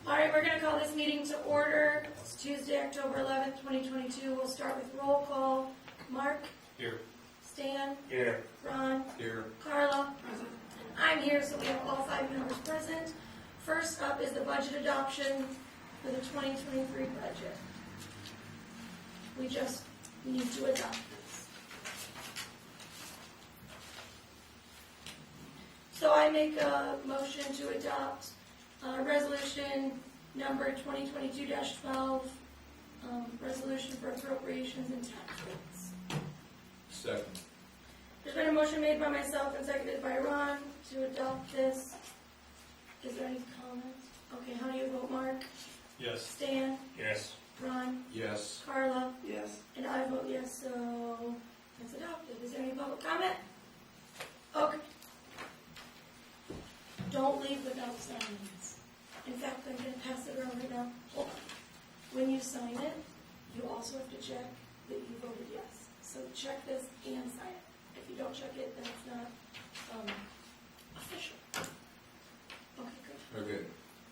All right, we're going to call this meeting to order. It's Tuesday, October 11th, 2022. We'll start with roll call. Mark? Here. Stan? Here. Ron? Here. Carla? Present. I'm here, so we have all 5 members present. First up is the budget adoption for the 2023 budget. We just need to adopt this. So I make a motion to adopt resolution number 2022-12, resolution for appropriations and tax rates. Second. There's been a motion made by myself and seconded by Ron to adopt this. Is there any comments? Okay, how do you vote, Mark? Yes. Stan? Yes. Ron? Yes. Carla? Yes. And I vote yes, so it's adopted. Is there any public comment? Okay. Don't leave without signing this. In fact, I'm going to pass it around right now. Hold on. When you sign it, you also have to check that you voted yes. So check this and sign it. If you don't check it, then it's not official. Okay, good. Okay,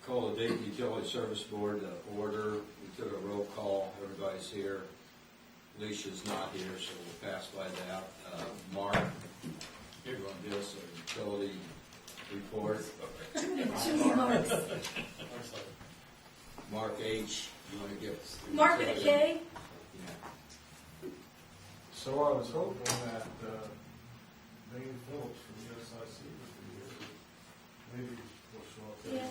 call the Dayton Utility Service Board to order. We took a roll call, everybody's here. Alicia's not here, so we'll pass by that. Mark, you want to do us a utility report? Two marks. Mark H., you want to give? Mark with a K? Yeah. So I was hoping that Dane Phillips from the SIC would be here. Maybe we'll show up there. Yeah.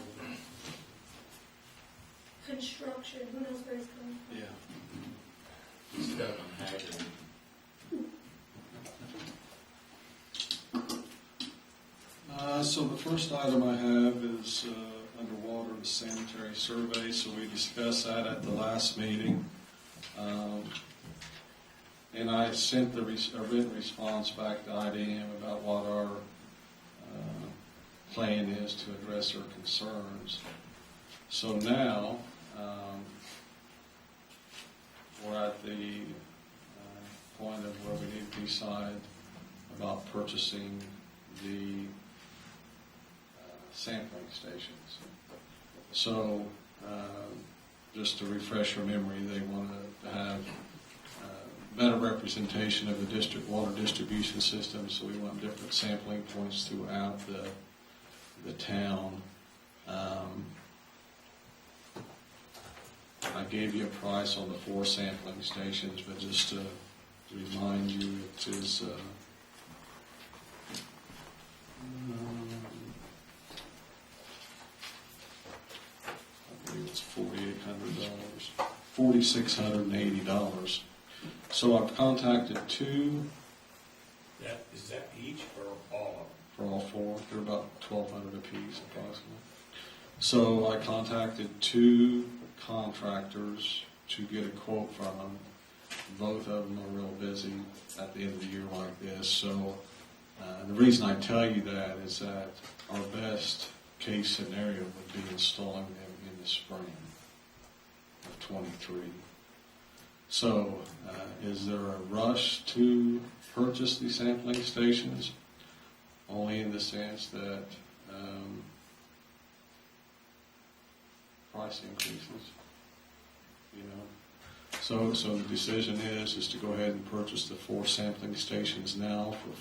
Construction, who knows where he's coming from? Yeah. He's stuck on Haggard. So the first item I have is underwater, the sanitary survey. So we discussed that at the last meeting. And I sent a written response back to IDM about what our plan is to address their concerns. So now we're at the point of where we need to decide about purchasing the sampling stations. So just to refresh your memory, they want to have better representation of the district water distribution system, so we want different sampling points throughout the town. I gave you a price on the 4 sampling stations, but just to remind you, it is I believe it's $4,800, $4,680. So I've contacted 2 Is that each or all of them? for all 4. They're about 1,200 apiece, approximately. So I contacted 2 contractors to get a quote from them. Both of them are real busy at the end of the year like this. So the reason I tell you that is that our best case scenario would be installing them in the spring of 23. So is there a rush to purchase these sampling stations? Only in the sense that price increases, you know. So the decision is to go ahead and purchase the 4 sampling stations now for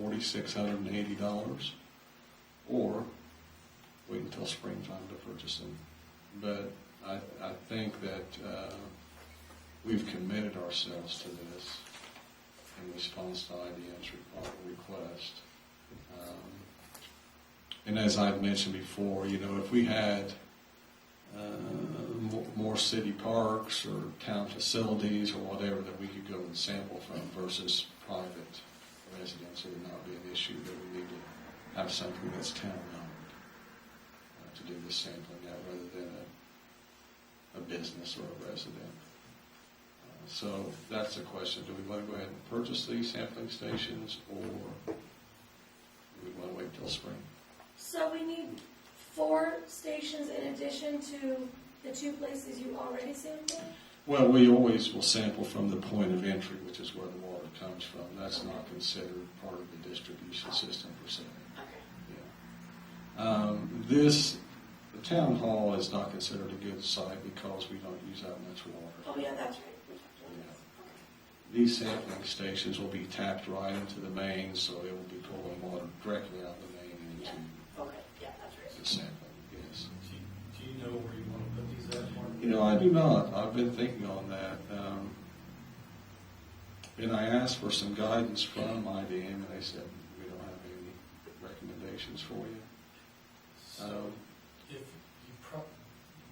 $4,680, or wait until springtime to purchase them. But I think that we've committed ourselves to this in response to IDM's request. And as I've mentioned before, you know, if we had more city parks or town facilities or whatever that we could go and sample from versus private residents, it would not be an issue that we need to have something that's town-owned to do the sampling at rather than a business or a resident. So that's the question. Do we want to go ahead and purchase these sampling stations, or do we want to wait till spring? So we need 4 stations in addition to the 2 places you already sampled? Well, we always will sample from the point of entry, which is where the water comes from. That's not considered part of the distribution system per se. Okay. Yeah. This the town hall is not considered a good site because we don't use that much water. Oh, yeah, that's right. We talked about this. These sampling stations will be tapped right into the main, so it will be pulling water directly out of the main into Okay, yeah, that's right. the sampling, yes. Do you know where you want to put these at, Mark? You know, I do not. I've been thinking on that. And I asked for some guidance from IBM, and they said, we don't have any recommendations for you. So, if you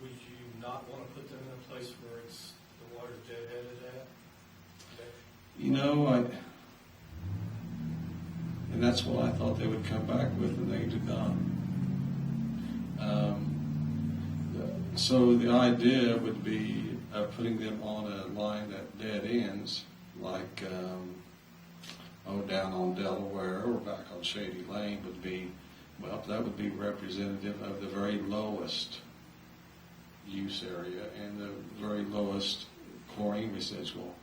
would you not want to put them in a place where it's, the water's deadheaded at? You know, and that's what I thought they would come back with, and they did not. So the idea would be putting them on a line that dead ends, like down on Delaware or back on Shady Lane would be, well, that would be representative of the very lowest use area and the very lowest chlorine residual.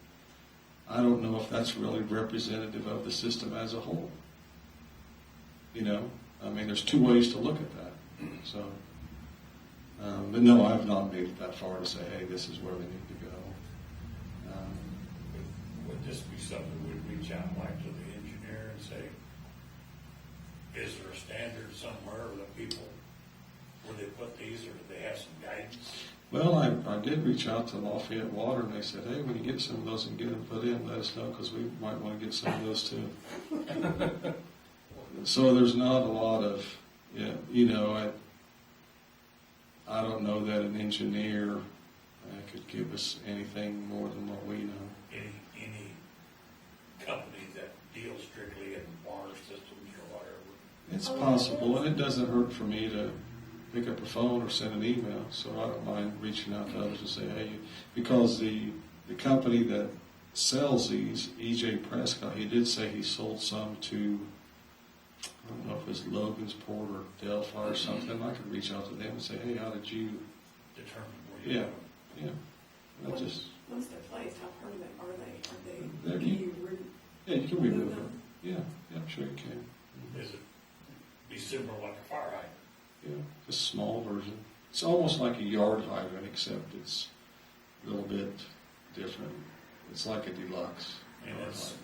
I don't know if that's really representative of the system as a whole. You know, I mean, there's two ways to look at that. So, but no, I've not made it that far to say, hey, this is where they need to go. Would this be something we'd reach out like to the engineer and say, is there a standard somewhere that people, where they put these, or do they have some guidance? Well, I did reach out to Lafayette Water, and they said, hey, when you get some of those and get them put in, let us know, because we might want to get some of those too. So there's not a lot of, you know, I don't know that an engineer could give us anything more than what we know. Any company that deals strictly in water systems or whatever? It's possible, and it doesn't hurt for me to pick up a phone or send an email, so I don't mind reaching out to others and say, hey, because the company that sells these, E.J. Prescott, he did say he sold some to, I don't know if it was Logansport or Delphi or something. I could reach out to them and say, hey, how did you? Determine where you Yeah, go. yeah. I just, Once they're placed, how permanent are they? They're- Can you yeah, you can remove them. Yeah, I'm sure you can. Is it be similar like a fire hydrant? Yeah, just a small version. It's almost like a yard hydrant, except it's a little bit different. It's like a deluxe And yard it's- hydrant.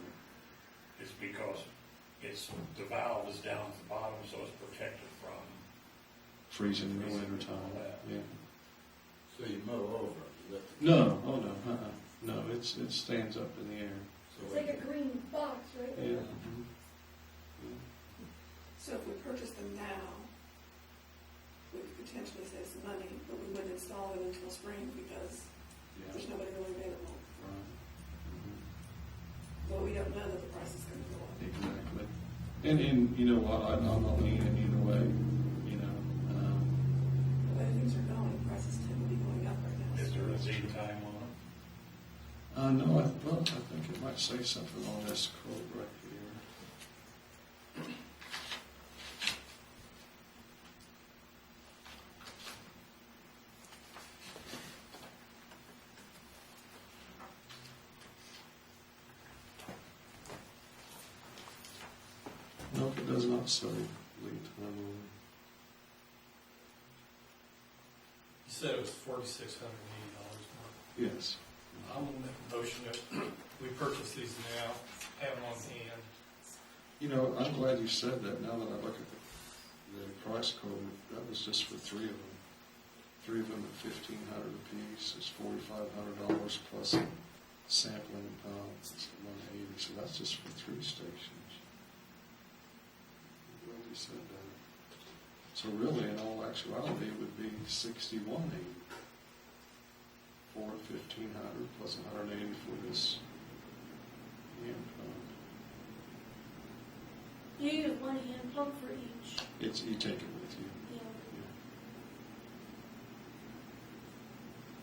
It's because the valve is down at the bottom, so it's protected from. Freezing in the winter time. Yeah. So you mow over it. No, oh no, no, it stands up in the air. It's like a green box, right? Yeah. So if we purchase them now, we could potentially save some money, but we wouldn't install them until spring because Yeah. there's nobody really available. Right. Well, we don't know that the price is going to go up. Exactly. And you know what? I'm not leaning either way. You know. The way things are going, prices tend to be going up right now. Is there a lead time on it? No, I think it might say something on this quote right here. Nope, it does not say lead time on it. You said it was $4,680, Mark. Yes. I'm going to make a motion that we purchase these now, have them on hand. You know, I'm glad you said that. Now that I look at the price code, that was just for three of them. Three of them at $1,500 apiece is $4,500 plus sampling it's $180. So that's just for 3 stations. Well, you said that. So really, in all actuality, it would be $6,180 for $1,500 plus $180 for this hand pump. You use one hand pump for each. It's you take it with you. Yeah.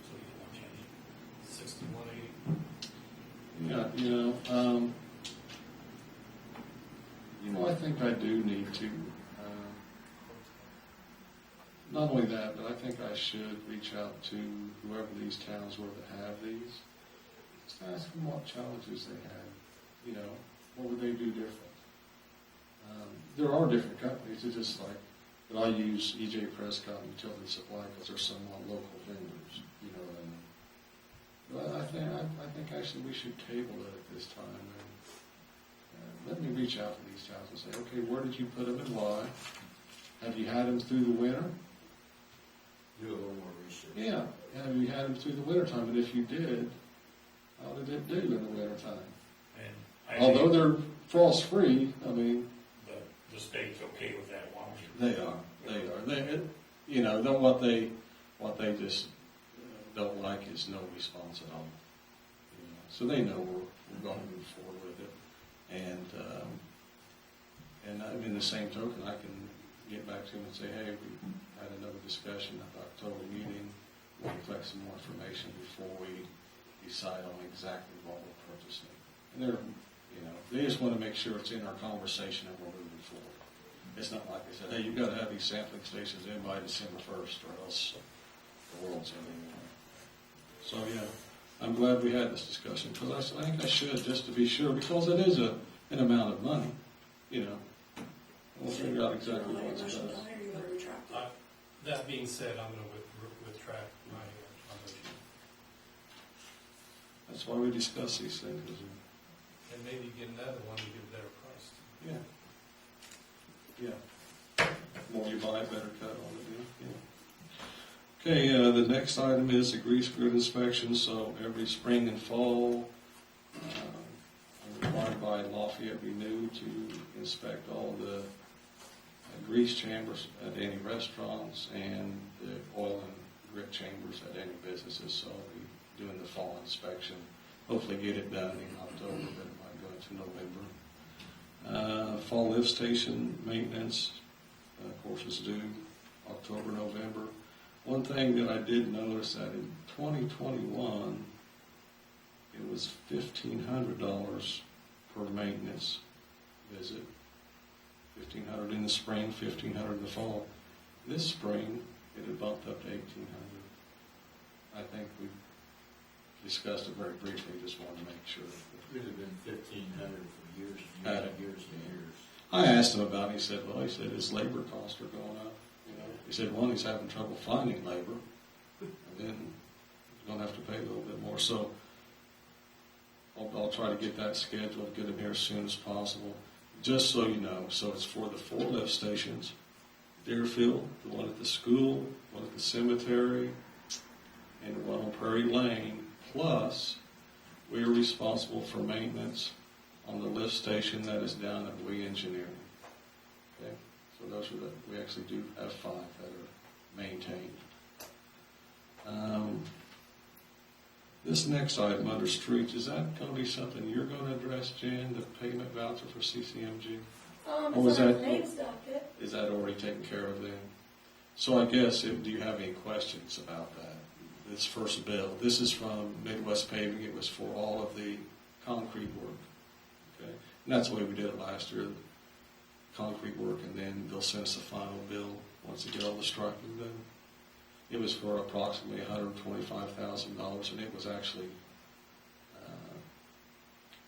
So you want change? 6180. Yeah, I think I do need to. Not only that, but I think I should reach out to whoever these towns were that have these. Just ask them what challenges they had. You know, what would they do different? There are different companies. It's just like But I use E.J. Prescott Utility Supply because they're somewhat local vendors, you know what I mean? But I think actually we should table it at this time, and let me reach out to these towns and say, okay, where did you put them and why? Have you had them through the winter? Do a little more research. Yeah, have you had them through the winter time? And if you did, how did it do in the winter time? And I Although think they're frost-free, I mean, the state's okay with that one. they are. They, you know, what they just don't like is no response at all. You know, so they know we're going to move forward with it. And I mean, the same token, I can get back to them and say, hey, we had another discussion at the October meeting. We'll collect some more information before we decide on exactly what we're purchasing. And they're, you know, they just want to make sure it's in our conversation and we're moving forward. It's not like they said, hey, you've got to have these sampling stations in by December 1st or else the world's ending. So, yeah, I'm glad we had this discussion because I think I should, just to be sure, because it is an amount of money, you know. We'll figure out exactly what's best. Or you want to retract it? That being said, I'm going to retract my motion. That's why we discuss these things. And maybe get another one to get a better price. Yeah. Yeah. More you buy, better cut on it, yeah. Okay, the next item is the grease grid inspection. So every spring and fall, I'm required by Lafayette Renew to inspect all the grease chambers at any restaurants and the oil and grit chambers at any businesses. So I'll be doing the fall inspection. Hopefully get it done in October, but it might go into November. Fall lift station maintenance, of course, is due October, November. One thing that I did notice that in 2021, it was $1,500 per maintenance visit. $1,500 in the spring, $1,500 in the fall. This spring, it had bumped up to $1,800. I think we discussed it very briefly, just wanted to make sure. It could have been 1,500 for years Had and it. years and years. I asked him about it. He said, well, his labor costs are going up. You know, he said, one, he's having trouble finding labor, and then he's going to have to pay a little bit more. So I'll try to get that scheduled, get him here as soon as possible. Just so you know, so it's for the 4 lift stations, Deerfield, the one at the school, one at the cemetery, and the one on Prairie Lane. Plus, we are responsible for maintenance on the lift station that is down at We Engineering. Okay, so those are we actually do have 5 that are maintained. This next item under streets, is that going to be something you're going to address, Jan, the payment voucher for CCMG? Or It's is on the that- names docket. Is that already taken care of then? So I guess, do you have any questions about that? This first bill, this is from Midwest Paving, it was for all of the concrete work. Okay, and that's the way we did it last year, concrete work, and then they'll send us a final bill once they get all the striping done. It was for approximately $125,000, and it was actually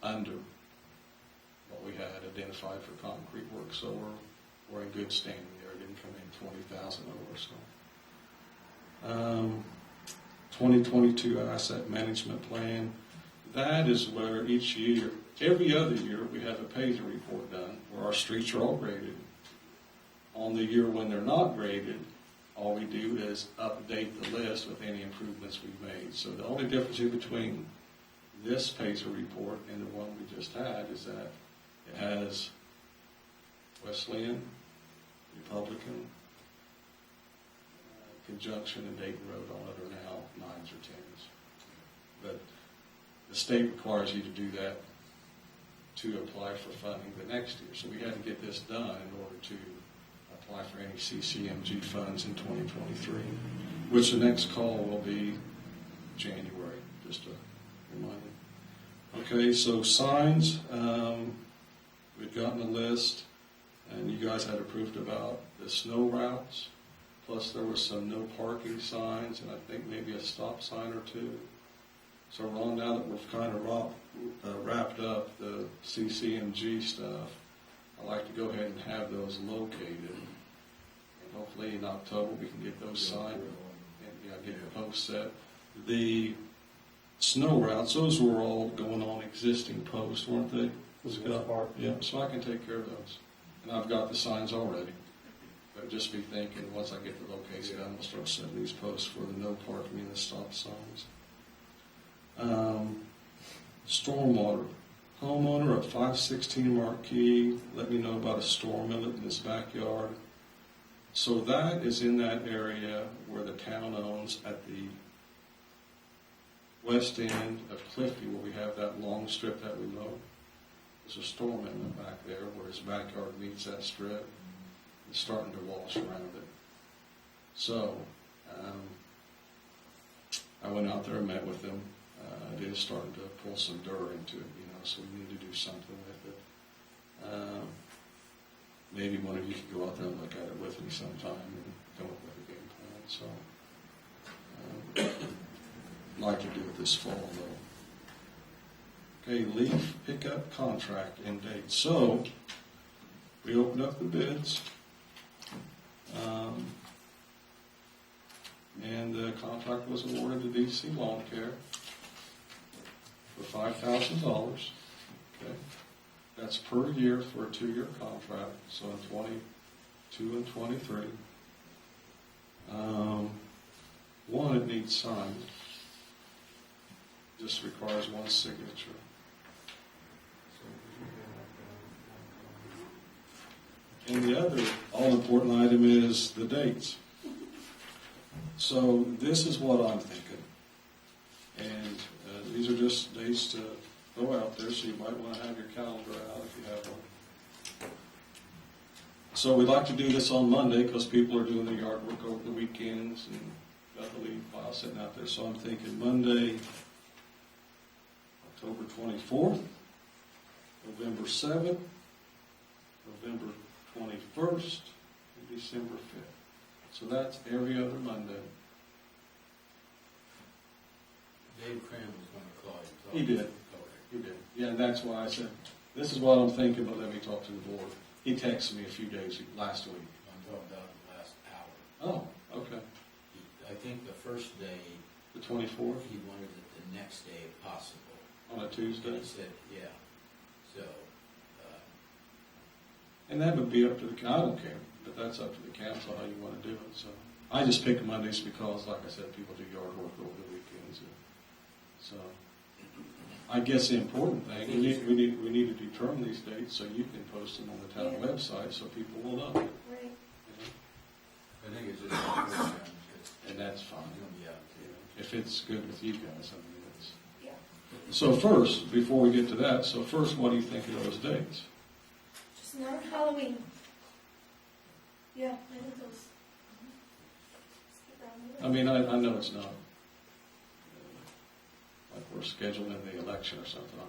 under what we had identified for concrete work, so we're in good standing there. It didn't come in 20,000 over, so. 2022 asset management plan. That is where each year, every other year, we have a Pager report done where our streets are all graded. On the year when they're not graded, all we do is update the list with any improvements we've made. So the only difference between this Pager report and the one we just had is that it has Wesleyan, Republican, Conjunction, and Dayton Road on it are now 9s or 10s. But the state requires you to do that to apply for funding the next year. So we had to get this done in order to apply for any CCMG funds in 2023, which the next call will be January, just a reminder. Okay, so signs, we've gotten a list, and you guys had approved about the snow routes, plus there were some no parking signs, and I think maybe a stop sign or 2. So Ron, now that we've kind of wrapped up the CCMG stuff, I'd like to go ahead and have those located. hopefully in October, we can get those signed and, get the post set. The snow routes, those were all going on existing posts, weren't they? Scott? Yeah, so I can take care of those. And I've got the signs already. But just be thinking, once I get the location done, we'll start setting these posts for the no parking and the stop signs. Stormwater. Homeowner at 516 Marquee let me know about a storm inlet in his backyard. So that is in that area where the town owns at the west end of Cliffy, where we have that long strip that we mow. There's a storm inlet back there where his backyard meets that strip. It's starting to wash around it. So, I went out there and met with him. It is starting to pull some dirt into it, so we need to do something with it. Maybe one of you could go out there and look at it with me sometime and come up with a game plan. So, I'd like to do it this fall, though. Okay, leaf pickup contract end date. So, we opened up the bids. And the contract was awarded to DC Lawn Care for $5,000. Okay, that's per year for a 2-year contract. So in 22 and 23. One, it needs signed. Just requires one signature. And the other all-important item is the dates. So this is what I'm thinking. And these are just dates to throw out there, so you might want to have your calendar out if you have one. So we'd like to do this on Monday because people are doing the yard work over the weekends and got the leaf pile sitting out there. So I'm thinking Monday, October 24th, November 7th, November 21st, and December 5th. So that's every other Monday. Dave Cram was going to call you. He did. Okay. He did. Yeah, and that's why I said, this is what I'm thinking, but let me talk to the board. He texted me a few days last week. I'm talking about the last hour. Oh, okay. I think the first day, The 24th he wanted it the next day if possible. on a Tuesday. And he said, yeah. So, And that would be up to the, I don't care, but that's up to the council how you want to do it. So I just pick Mondays because, like I said, people do yard work over the weekends. So I guess the important thing, we need to determine these dates so you can post them on the town Yeah. website so people will know. Right. I think it's just a good time. And that's fine. It's going to be out If it's good with you guys, I mean, it's. Yeah. So first, before we get to that, what do you think of those dates? Just not Halloween. Yeah, I think those. Skip around the I mean, I know it's not like we're scheduling the election or something.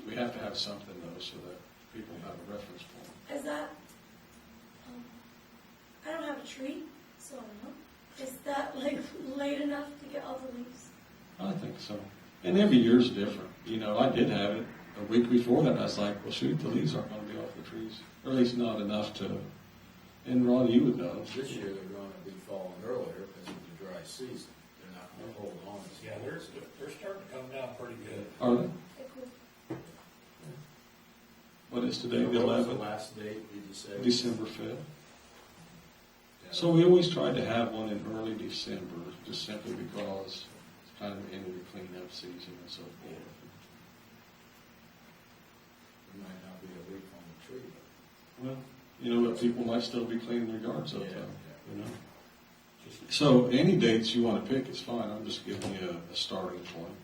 We have to have something though so that people have a reference point. Is that, I don't have a tree, so I don't know. Is that like late enough to get all the leaves? I think so. And every year's different. I did have it a week before that. I was like, well, shoot, the leaves aren't going to be off the trees. Or at least not enough to, and Ron, you would know. This year they're going to be falling earlier because of the dry season. They're not going to hold on. Yeah, they're starting to come down pretty good. Are they? Okay, cool. What is today, the What was the 11th? last date, did you say? December 5th. Yeah. So we always tried to have one in early December, just simply because it's kind of the end of the cleanup season and so forth. It might not be a leaf on the tree, Well, but people might still be cleaning their yards up Yeah, though, yeah. So any dates you want to pick is fine. I'm just giving you a starting point.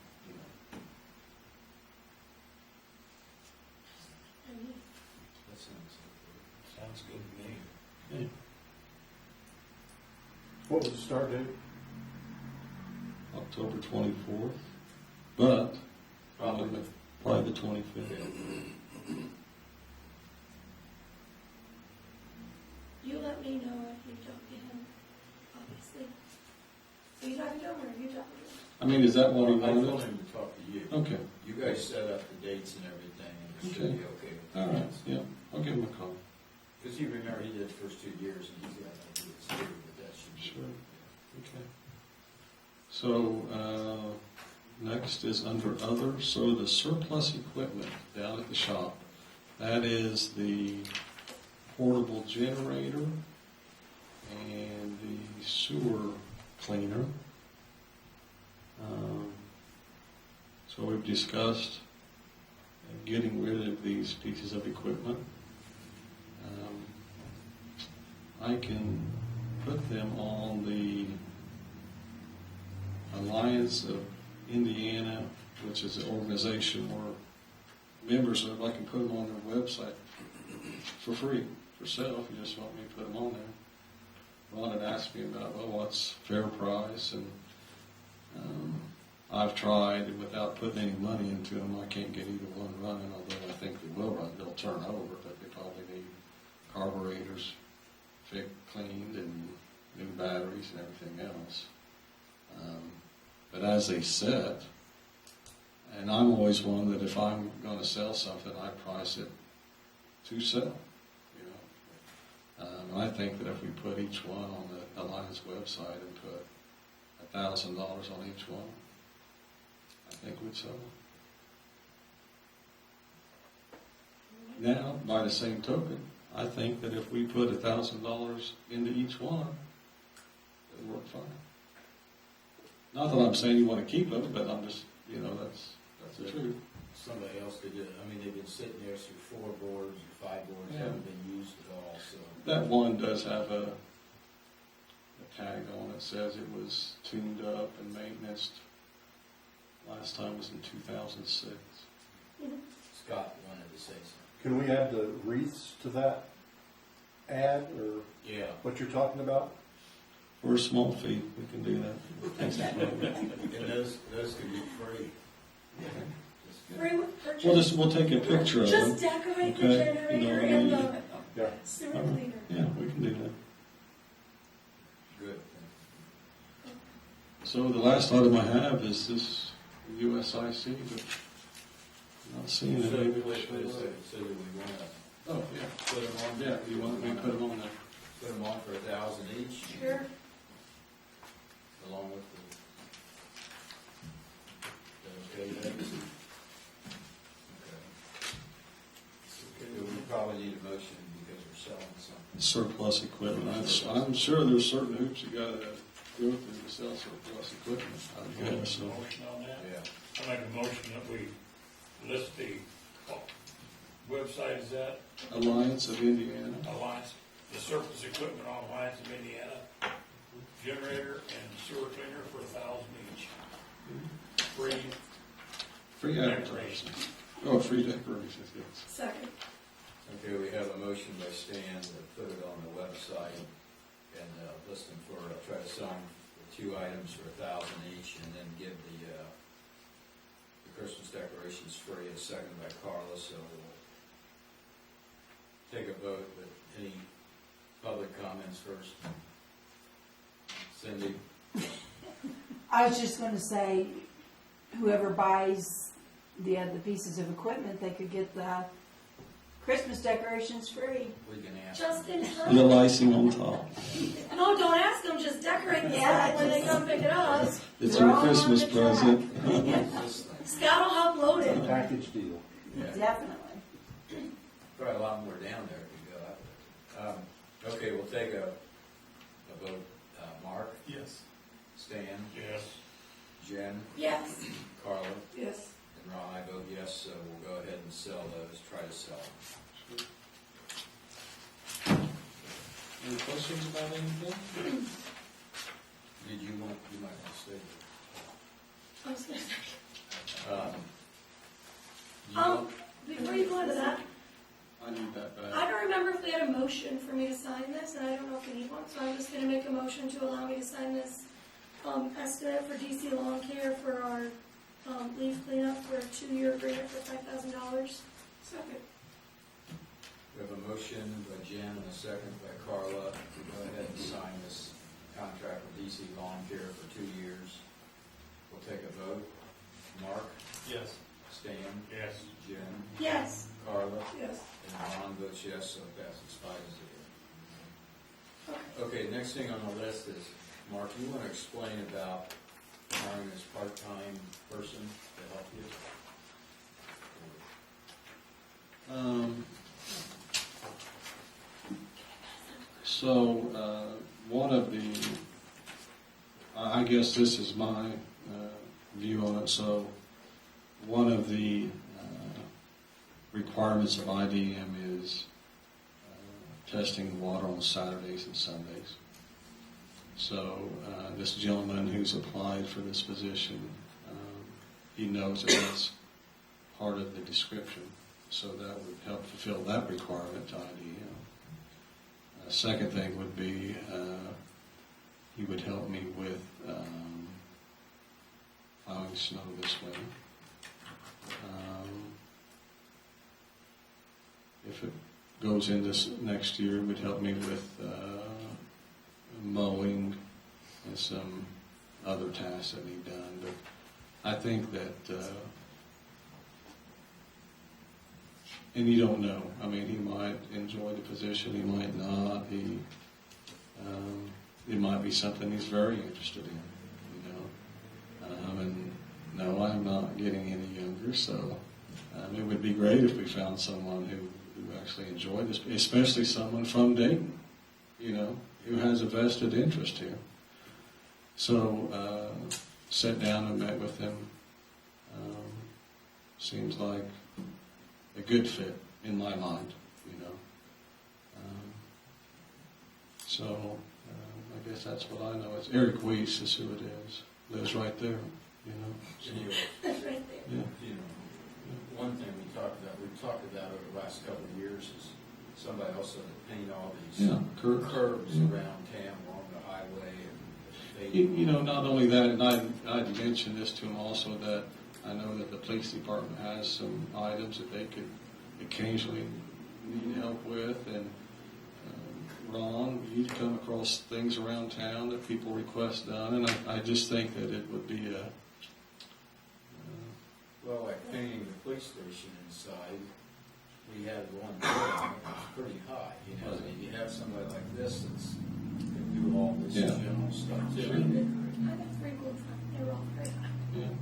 That sounds Sounds good to me. Okay. What was the start date? October 24th, but probably the 25th. You let me know if you talk to him, obviously. Are you talking to him or are you talking to him? I mean, is that what we I told wanted? him to talk to you. Okay, You guys set up the dates and everything, and it should Okay. be okay with all the right, dates. yeah, I'll give him a call. Because you remember, he did the first 2 years, and he's got like it's here, but that should be. Sure. Okay. So, next is under other, so the surplus equipment down at the shop, that is the portable generator and the sewer cleaner. So we've discussed getting rid of these pieces of equipment. I can put them on the Alliance of Indiana, which is an organization where members of, I can put them on their website for free, for sale, if you just want me to put them on there. Ron had asked me about, well, what's fair price, and I've tried, and without putting any money into them, I can't get either one running, although I think they will run. They'll turn over, but they probably need carburetors cleaned and new batteries and everything else. But as they said, and I'm always one that if I'm going to sell something, I price it to sell. I think that if we put each one on the Alliance website and put $1,000 on each one, I think we'd sell them. Now, by the same token, I think that if we put $1,000 into each one, it'll work fine. Not that I'm saying you want to keep them, but I'm just, that's the truth. Somebody else could do it. I mean, they've been sitting there through 4 boards or 5 boards, Yeah. haven't been used at all, so. That one does have a tag on it, says it was tuned up and maintenance. Last time was in 2006. Scott wanted to say something. Can we add the wreaths to that ad, or Yeah. what you're talking about? For a small fee, we can do that. And those could be free. Just Free get- with purchase. We'll take a picture of Just them. decorate the Okay, generator you know, and the Yeah. sewer cleaner. Yeah, we can do that. Good. So the last item I have is this USIC, but I'm not seeing So it. do we want to Oh, yeah. put them on? Yeah, you want me to put them on there? Put them on for $1,000 each? Sure. Along with the, okay, that's, okay. We probably need a motion because we're selling something. Surplus equipment. I'm sure there's certain hoops you gotta go through to sell surplus equipment. I guess, so. Motion on that? Yeah. I make a motion that we list the website, is that Alliance of Indiana. Alliance, the surface equipment on Alliance of Indiana, generator and sewer cleaner for $1,000 each. Free Free advertising. Oh, free decorations, yes. Second. Okay, we have a motion by Stan to put it on the website and list them for, try to sell them for 2 items for $1,000 each, and then give the Christmas decorations free. A second by Carla, so we'll take a vote, but any public comments first? Cindy? I was just gonna say, whoever buys the pieces of equipment, they could get the Christmas decorations free. We can ask. Just in A time. little icing on top. No, don't ask them, just decorate the Yeah, stuff when they just- come pick it up. It's We're your all on Christmas the track. present. Scott will help load it. Package deal. Yeah. Definitely. Probably a lot more down there if you go. Okay, we'll take a vote. Mark, Yes. Stan, yes. Jen, Yes. Carla, Yes. and Ron. I vote yes, so we'll go ahead and sell those, try to sell them. Any questions about anything? Did you might want to stay. I was gonna say. You want- Before you go into that, I need that back. I don't remember if we had a motion for me to sign this, and I don't know if we need one, so I'm just gonna make a motion to allow me to sign this, estimate for DC Lawn Care for our, leaf cleanup for a 2-year agreement for $5,000. Second. We have a motion by Jen and a second by Carla to go ahead and sign this contract with DC Lawn Care for 2 years. We'll take a vote. Mark, Yes. Stan, Yes. Jen, Yes. Carla, Yes. and Ron votes yes, so it passes 5-0. Okay. Okay, next thing on the list is, Mark, you want to explain about hiring this part-time person to help you? One of the, I guess this is my view on it, so one of the requirements of IDM is testing the water on Saturdays and Sundays. So this gentleman who's applied for this position, he knows that that's part of the description, so that would help fulfill that requirement to IDM. Second thing would be he would help me with plowing snow this winter. If it goes into next year, it would help me with mowing and some other tasks that need done. But I think that, and you don't know. I mean, he might enjoy the position, he might not. It might be something he's very interested in, you know. And no, I'm not getting any younger, so it would be great if we found someone who actually enjoyed this, especially someone from Dayton, you know, who has a vested interest here. So, sat down and met with him. Seems like a good fit in my mind, you know. I guess that's what I know. It's Eric Weiss is who it is. Lives right there, you know. So, That's right there. yeah. You know, one thing we've talked about over the last couple of years is somebody also to paint all these Yeah, curbs Yeah. around town along the highway. And You know, not only that, and I'd mentioned this to him also, that I know that the police department has some items that they could occasionally need help with, and Ron, you come across things around town that people request done, and I just think that it would be a well, like painting the police station inside, we had one building that was pretty high, you know, and you have somebody like this that's can do all this Yeah. general stuff too. I got sprinkled, they were all very high. yeah.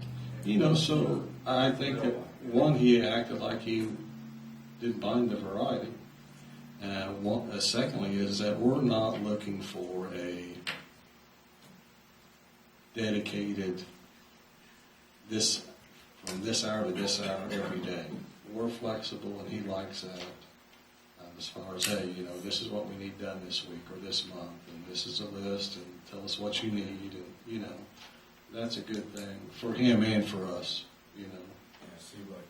You know, so I think that one, he acted like he didn't mind the variety. Secondly, is that we're not looking for a dedicated this from this hour to this hour every day. We're flexible, and he likes that. As far as, hey, you know, this is what we need done this week or this month, and this is a list, and tell us what you need, and you know, that's a good thing for him and for us. You know, Yeah, seemed like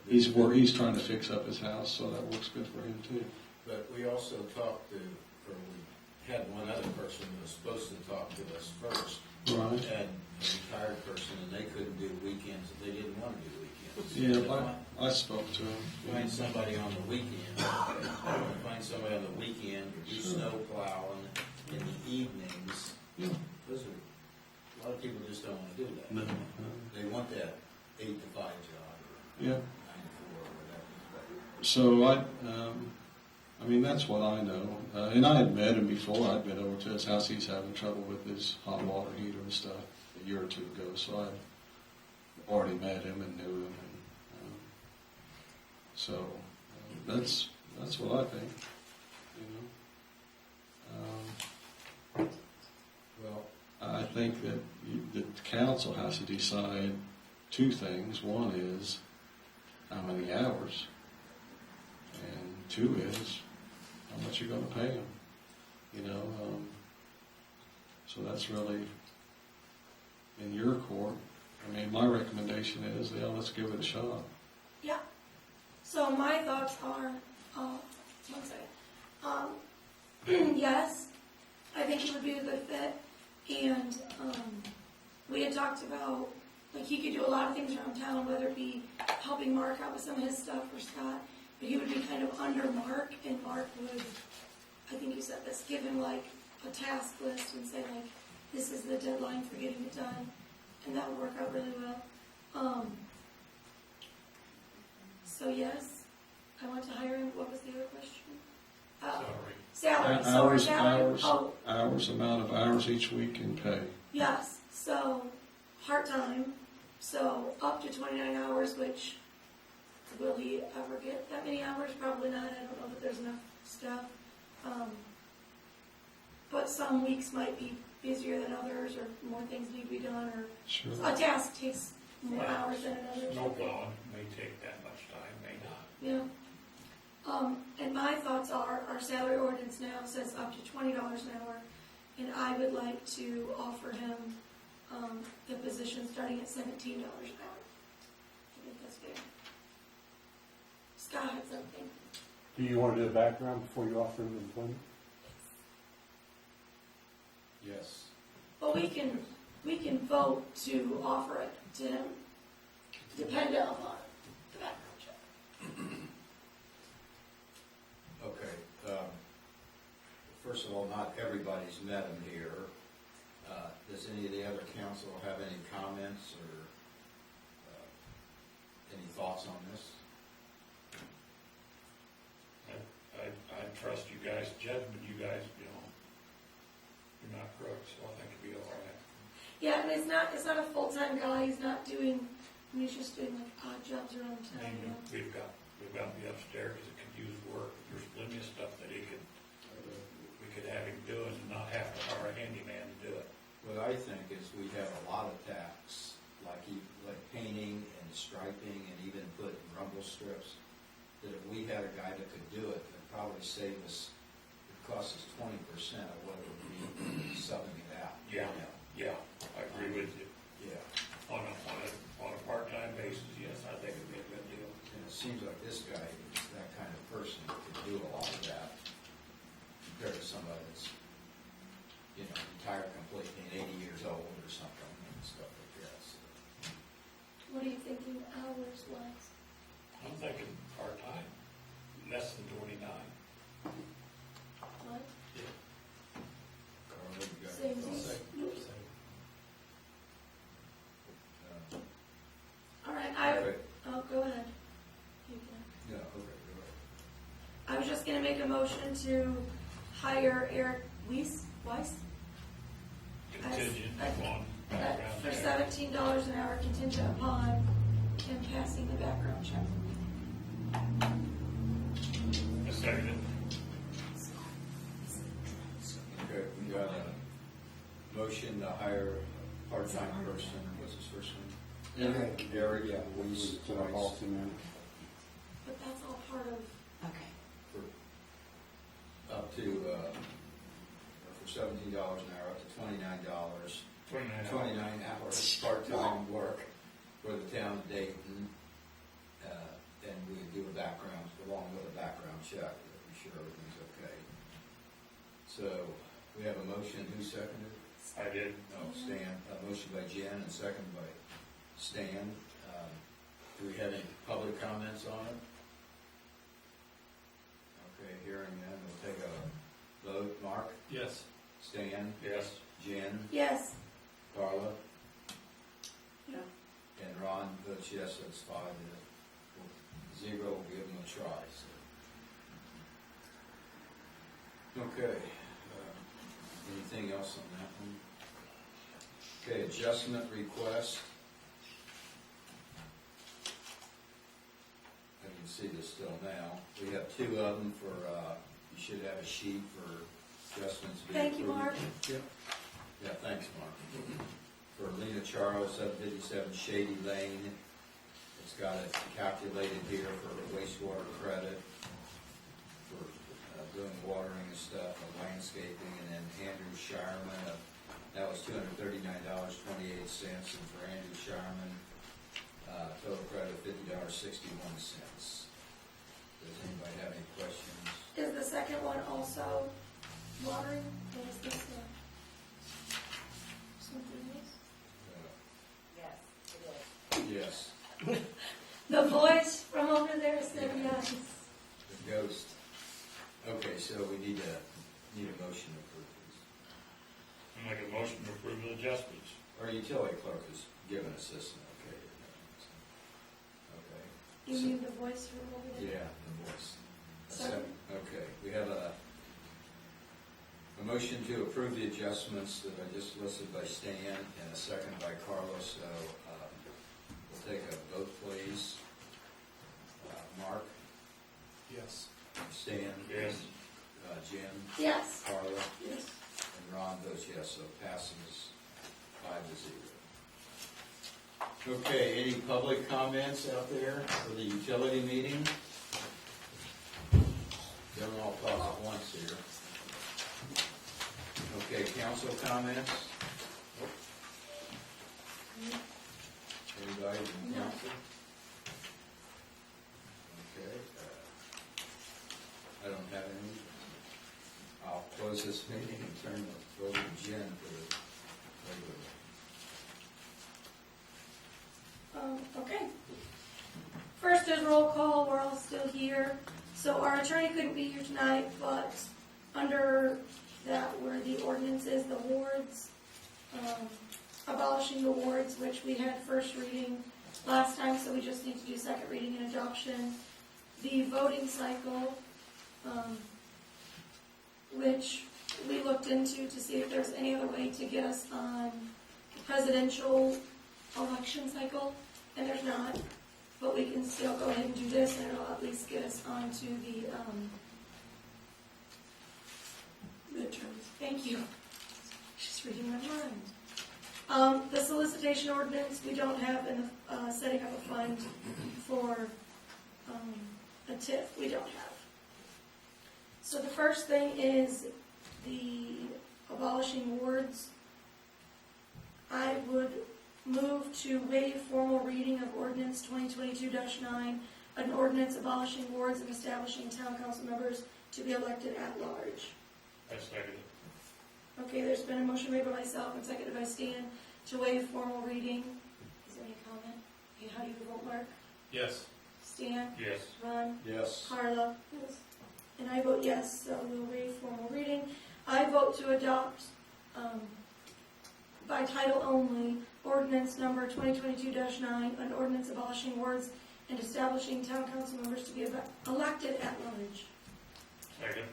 he's trying to fix up his house, so that works good for him too. But we also talked to, or we had one other person who was supposed to talk to us first. Right. And a retired person, and they couldn't do weekends, and they didn't want to do weekends. Yeah, I spoke to him. Find somebody on the weekend, to do snow plowing in the evenings. Yeah. Those are, a lot of people just don't want to do that. No. They want that 8 to 5 job, or Yeah. 9 to 4, or whatever. So I mean, that's what I know. And I had met him before. I'd been over to his house. He's having trouble with his hot water heater and stuff a year or two ago. So I'd already met him and knew him. And, that's what I think. You know. Well, I think that the council has to decide two things. One is how many hours, and two is how much you're going to pay them. You know, so that's really in your court. I mean, my recommendation is, yeah, let's give it a shot. Yeah. So my thoughts are, one second. Yes, I think he would be a good fit. And we had talked about, like, he could do a lot of things around town, whether it be helping Mark out with some of his stuff or Scott. But he would be kind of under Mark, and Mark would, I think you said this, give him like a task list and say like, this is the deadline for getting it done. And that would work out really well. So yes, I want to hire him. What was the other question? salary, so our Hours, salary, hours, oh, hours, amount of hours each week and pay. yes, so part-time, so up to 29 hours, which, will he ever get that many hours? Probably not, I don't know that there's enough staff. But some weeks might be busier than others, or more things need to be done, or Sure. a task takes more hours than another. Snow plowing may take that much time, may not. Yeah. And my thoughts are, our salary ordinance now says up to $20 an hour, and I would like to offer him, the position starting at $17 an hour. I think that's fair. Scott had something. Do you want to do a background before you offer him employment? Yes. But we can vote to offer it to him, dependent upon the background check. Okay, first of all, not everybody's met him here. Does any of the other council have any comments or any thoughts on this? I trust you guys' judgment, you guys, you know, you're not crooks, so I think it'll be all right. Yeah, and it's not a full-time guy, he's not doing, he's just doing like odd jobs around I town, you mean, know. we've got me upstairs that could use work, there's plenty of stuff that we could have him doing and not have to hire a handyman to do it. What I think is we have a lot of tasks, like painting and striping and even putting rumble strips, that if we had a guy that could do it, it'd probably save us, it costs us 20% of what it would be subbing it out. Yeah, yeah, I agree with you. Yeah. On a part-time basis, yes, I think it'd be a good deal. And it seems like this guy is that kind of person that could do a lot of that compared to somebody that's, you know, retired completely and 80 years old or something and stuff like that. So, What are you thinking hours-wise? I'm thinking part-time, less than 29. What? Carl, you got Same any thoughts? as you? Uh, All right, okay. oh, go ahead. You can. Yeah, okay, go ahead. I was just gonna make a motion to hire Eric Weiss Contingent upon for background check. $17 an hour, contingent upon him passing the background check. A second. Okay, we got a motion to hire a part-time person, what's his first name? Eric, yeah, Weiss, To the policy man. But that's all part of, Okay. for up to, for $17 an hour, up to $29. 29 hours part-time work for the town of Dayton. And we do a background, along with a background check, to be sure everything's okay. So, we have a motion, who seconded? I did. No, Stan, a motion by Jen and second by Stan. Do we have any public comments on it? Okay, hearing none, we'll take a vote. Mark? Yes. Stan? Yes. Jen? yes, Carla? Yeah. And Ron votes yes, so it's 5-0. We'll give them a try, so. Okay, anything else on that one? Okay, adjustment request. I can see this still now. We have 2 of them for, you should have a sheet for adjustments being thank you, approved. Mark. Yeah, thanks, Mark. For Lena Charles, 757 Shady Lane. It's got it calculated here for wastewater credit, for doing watering and stuff, and landscaping, and then Andrew Shireman, that was $239.28, and for Andrew Shireman, total credit $50.61. Does anybody have any questions? Is the second one also watering, or is this something else? Yes. The voice from over there said yes. The ghost. Okay, so we need a motion to approve these. I make a motion to approve the adjustments. Our utility clerk has given us this, okay? Okay. You So- mean the voice from over there? Yeah, the voice. Second. Okay, we have a motion to approve the adjustments that I just listed by Stan and a second by Carlos, so we'll take a vote, please. Mark? Yes. Stan? Yes. Jim? Yes. Carla? Yes. And Ron votes yes, so it passes 5-0. Okay, any public comments out there for the utility meeting? Don't all talk at once here. Okay, council comments? Anybody from No. council? Okay, I don't have any. I'll close this meeting and turn the vote to Jen for the regular. Okay. First is roll call, we're all still here. So our attorney couldn't be here tonight, but under that were the ordinances, the wards, abolishing the wards, which we had first reading last time, so we just need to do second reading and adoption. The voting cycle, which we looked into to see if there's any other way to get us on the presidential election cycle, and there's not, but we can still go ahead and do this, and it'll at least get us onto the, Midterms. thank you, she's reading my mind. The solicitation ordinance, we don't have in the, setting up a fund for, a TIF, we don't have. So the first thing is the abolishing wards. I would move to waive formal reading of ordinance 2022-9, an ordinance abolishing wards and establishing town council members to be elected at large. I second it. Okay, there's been a motion made by myself and seconded by Stan to waive formal reading. Is there any comment? Okay, how do you vote, Mark? Yes. Stan? Yes. Ron? Yes. Carla? Yes. And I vote yes, so we'll waive formal reading. I vote to adopt, by title only, ordinance number 2022-9, an ordinance abolishing wards and establishing town council members to be elected at large. Second.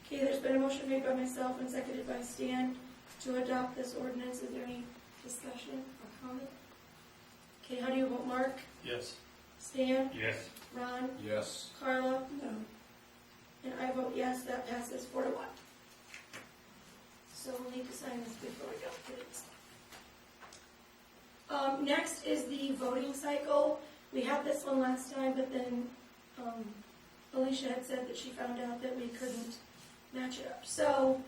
Okay, there's been a motion made by myself and seconded by Stan to adopt this ordinance. Is there any discussion or comment? Okay, how do you vote, Mark? Yes. Stan? Yes. Ron? Yes. Carla? No. And I vote yes, that passes 4-1. So we'll need to sign this before we go, please. Next is the voting cycle. We had this one last time, but then Alicia had said that she found out that we couldn't match it up. So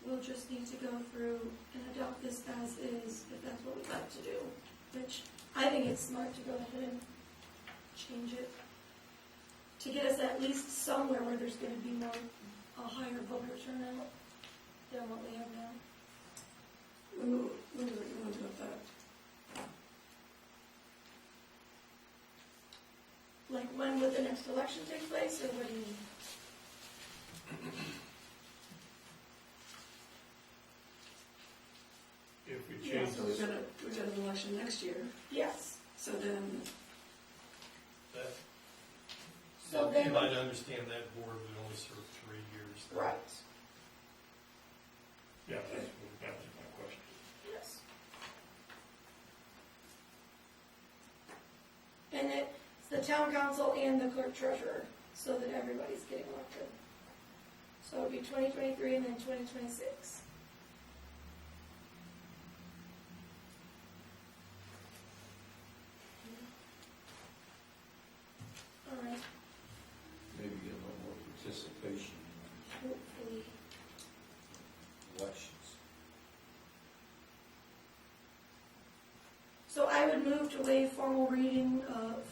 we'll just need to go through and adopt this as is, if that's what we'd like to do, which I think it's smart to go ahead and change it to get us at least somewhere where there's going to be a higher voter turnout than what we have now. When do you want to do that? Like, when would the next election take place, or what do you mean? If we Yeah, change so this, we've got an election next year, Yes. so then, That, So you then, might understand that board would only serve 3 years. right, yeah, that was my question. yes. And it's the town council and the clerk treasurer, so that everybody's getting elected. So it'll be 2023 and then 2026. All right, Maybe get a little more participation hopefully. in elections. So I would move to waive formal reading,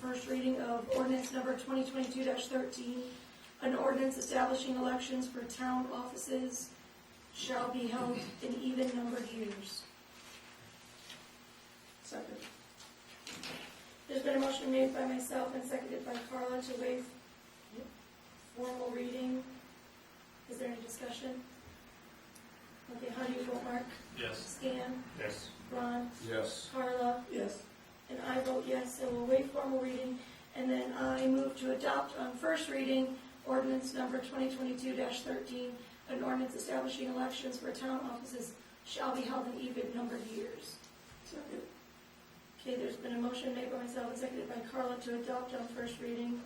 first reading of ordinance number 2022-13, an ordinance establishing elections for town offices shall be held in even-numbered years. second. There's been a motion made by myself and seconded by Carla to waive formal reading. Is there any discussion? Okay, how do you vote, Mark? Yes. Stan? Yes. Ron? Yes. Carla? Yes. And I vote yes, so we'll waive formal reading And then I move to adopt on first reading ordinance number 2022-13, an ordinance establishing elections for town offices shall be held in even-numbered years. Second. Okay, there's been a motion made by myself and seconded by Carla to adopt on first reading.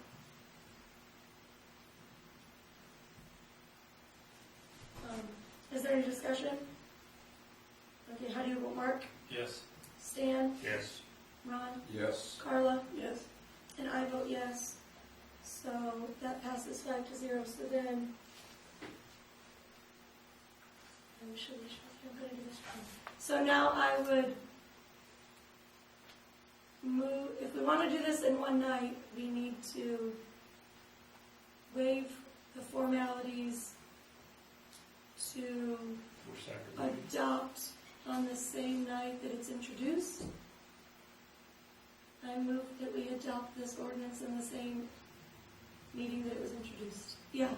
Is there any discussion? Okay, how do you vote, Mark? Yes. Stan? Yes. Ron? Yes. Carla? Yes. And I vote yes. So that passes 5-0. So then, I'm going to do this wrong. So now I would move, if we want to do this in one night, we need to waive the formalities to For second reading. adopt on the same night that it's introduced. I move that we adopt this ordinance in the same meeting that it was introduced. Yeah,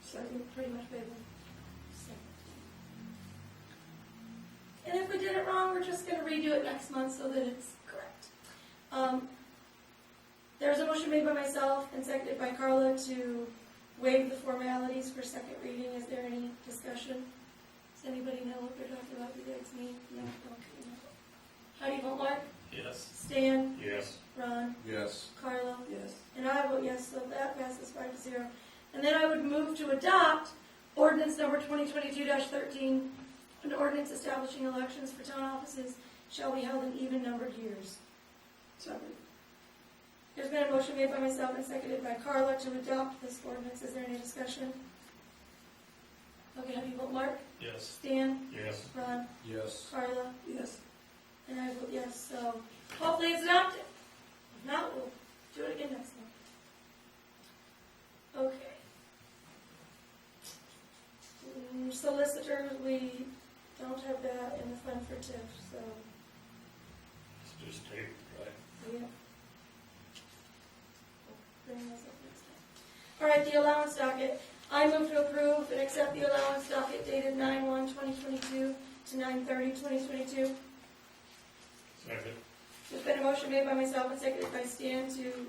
second, pretty much favor. Second. And if we did it wrong, we're just gonna redo it next month so that it's correct. There's a motion made by myself and seconded by Carla to waive the formalities for second reading. Is there any discussion? Does anybody know what they're talking about besides me? No? Okay, no. How do you vote, Mark? Yes. Stan? Yes. Ron? Yes. Carla? Yes. And I vote yes, so that passes 5-0. And then I would move to adopt ordinance number 2022-13, an ordinance establishing elections for town offices shall be held in even-numbered years. Second. There's been a motion made by myself and seconded by Carla to adopt this ordinance. Is there any discussion? Okay, how do you vote, Mark? Yes. Stan? Yes. Ron? Yes. Carla? Yes. And I vote yes, so hopefully it's adopted. If not, we'll do it again next month. Okay. Solicitors, we don't have that in the fund for TIF, so, It's just tape, right? yeah. We'll bring those up next time. All right, the allowance docket. I move to approve and accept the allowance docket dated 9/1/2022 to 9/30/2022. Second. There's been a motion made by myself and seconded by Stan to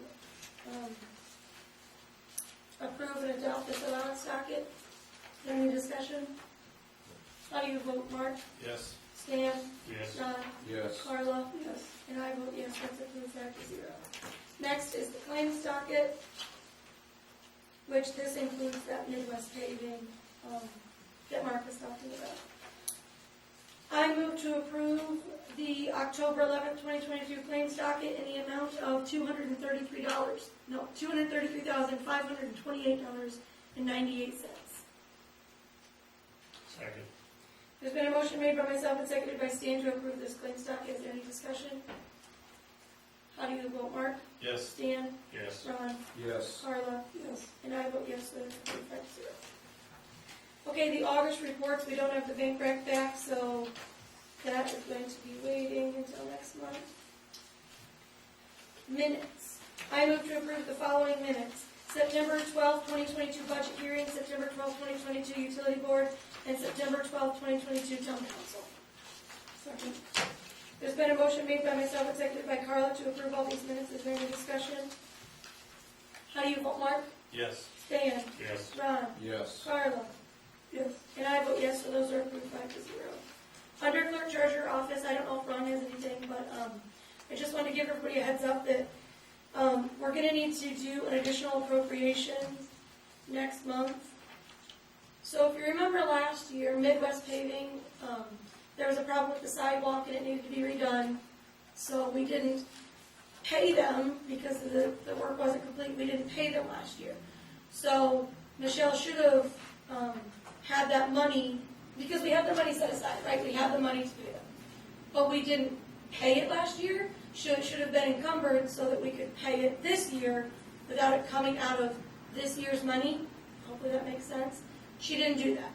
approve and adopt this allowance docket. Is there any discussion? How do you vote, Mark? Yes. Stan? Yes. Ron? Yes. Carla? Yes. And I vote yes, that's approved 5-0. Next is the claims docket, which this includes that Midwest paving that Mark was talking about. I move to approve the October 11th, 2022 claims docket in the amount of $233,528.98. Second. There's been a motion made by myself and seconded by Stan to approve this claims docket. Is there any discussion? How do you vote, Mark? Yes. Stan? Yes. Ron? Yes. Carla? Yes. And I vote yes, so it's approved 5-0. Okay, the August reports, we don't have the bank rec back, so that is going to be waiting until next month. Minutes. I move to approve the following minutes. September 12th, 2022 budget hearing, September 12th, 2022 utility board, and September 12th, 2022 town council. Second. There's been a motion made by myself and seconded by Carla to approve all these minutes. Is there any discussion? How do you vote, Mark? Yes. Stan? Yes. Ron? Yes. Carla? Yes. And I vote yes, so those are approved 5-0. Under clerk treasurer office, I don't know if Ron has anything, but I just want to give everybody a heads up that we're going to need to do an additional appropriation next month. So if you remember last year, Midwest paving, there was a problem with the sidewalk and it needed to be redone. So we didn't pay them because the work wasn't complete. We didn't pay them last year. So Michelle should have had that money, because we have the money set aside, right? We have the money to do it. But we didn't pay it last year. Should have been encumbered so that we could pay it this year without it coming out of this year's money. Hopefully that makes sense. She didn't do that.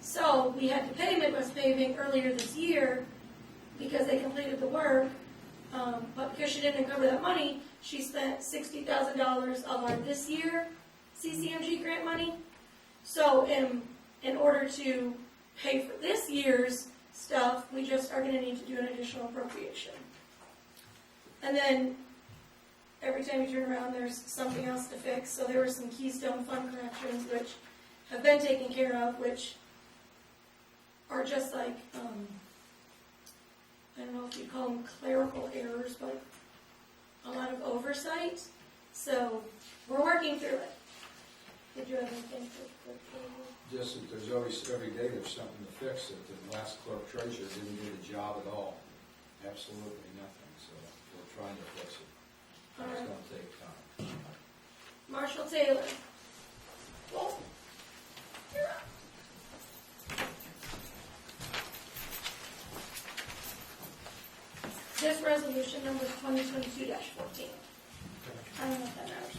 So we had to pay Midwest Paving earlier this year because they completed the work. But because she didn't encumber that money, she spent $60,000 of our this year CCMG grant money. So in order to pay for this year's stuff, we just are going to need to do an additional appropriation. And then every time you turn around, there's something else to fix. So there were some Keystone Fund corrections which have been taken care of, which are just like, I don't know if you call them clerical errors, but a lot of oversight. So we're working through it. Did you have anything for Just that there's always, every day there's something to fix, that the last clerk treasurer didn't do the job at all. Absolutely nothing, so we're trying to fix it. It's Alright. gonna take time. Marshall Taylor? Well, you're up. This resolution number 2022-14. I don't know if that matters.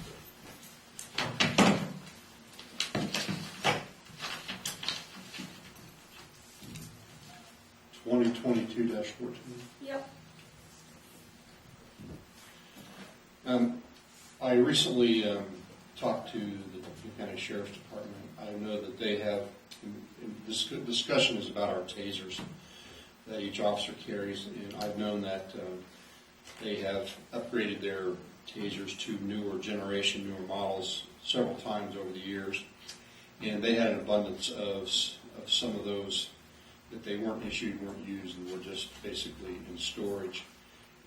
2022-14. Yep. I recently talked to the Dayton County Sheriff's Department. I know that they have, this discussion is about our tasers that each officer carries, and I've known that they have upgraded their tasers to newer generation, newer models several times over the years, and they had an abundance of some of those that they weren't issued, weren't used, and were just basically in storage.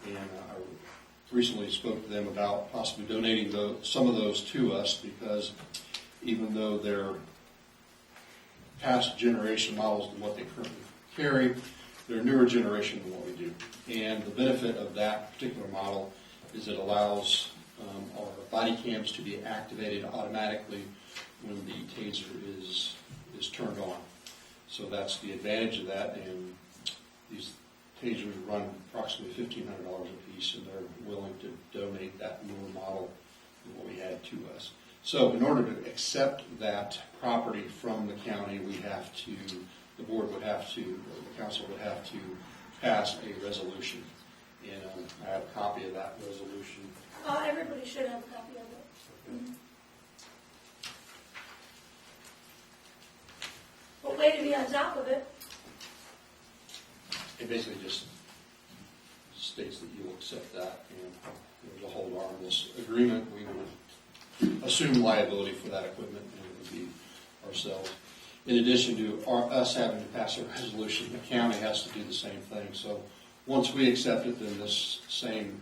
And I recently spoke to them about possibly donating some of those to us, because even though they're past generation models than what they currently carry, they're newer generation than what we do. And the benefit of that particular model is it allows our body cams to be activated automatically when the taser is turned on. So that's the advantage of that, and these tasers run approximately $1,500 a piece, and they're willing to donate that newer model than what we had to us. So in order to accept that property from the county, the board would have to, the council would have to pass a resolution. And I have a copy of that resolution. Everybody should have a copy of it. Mhm. But way to be on top of it. It basically just states that you will accept that, and there's a hold harmless agreement. We would assume liability for that equipment, and it would be ourselves. In addition to us having to pass a resolution, the county has to do the same thing. So once we accept it, then this same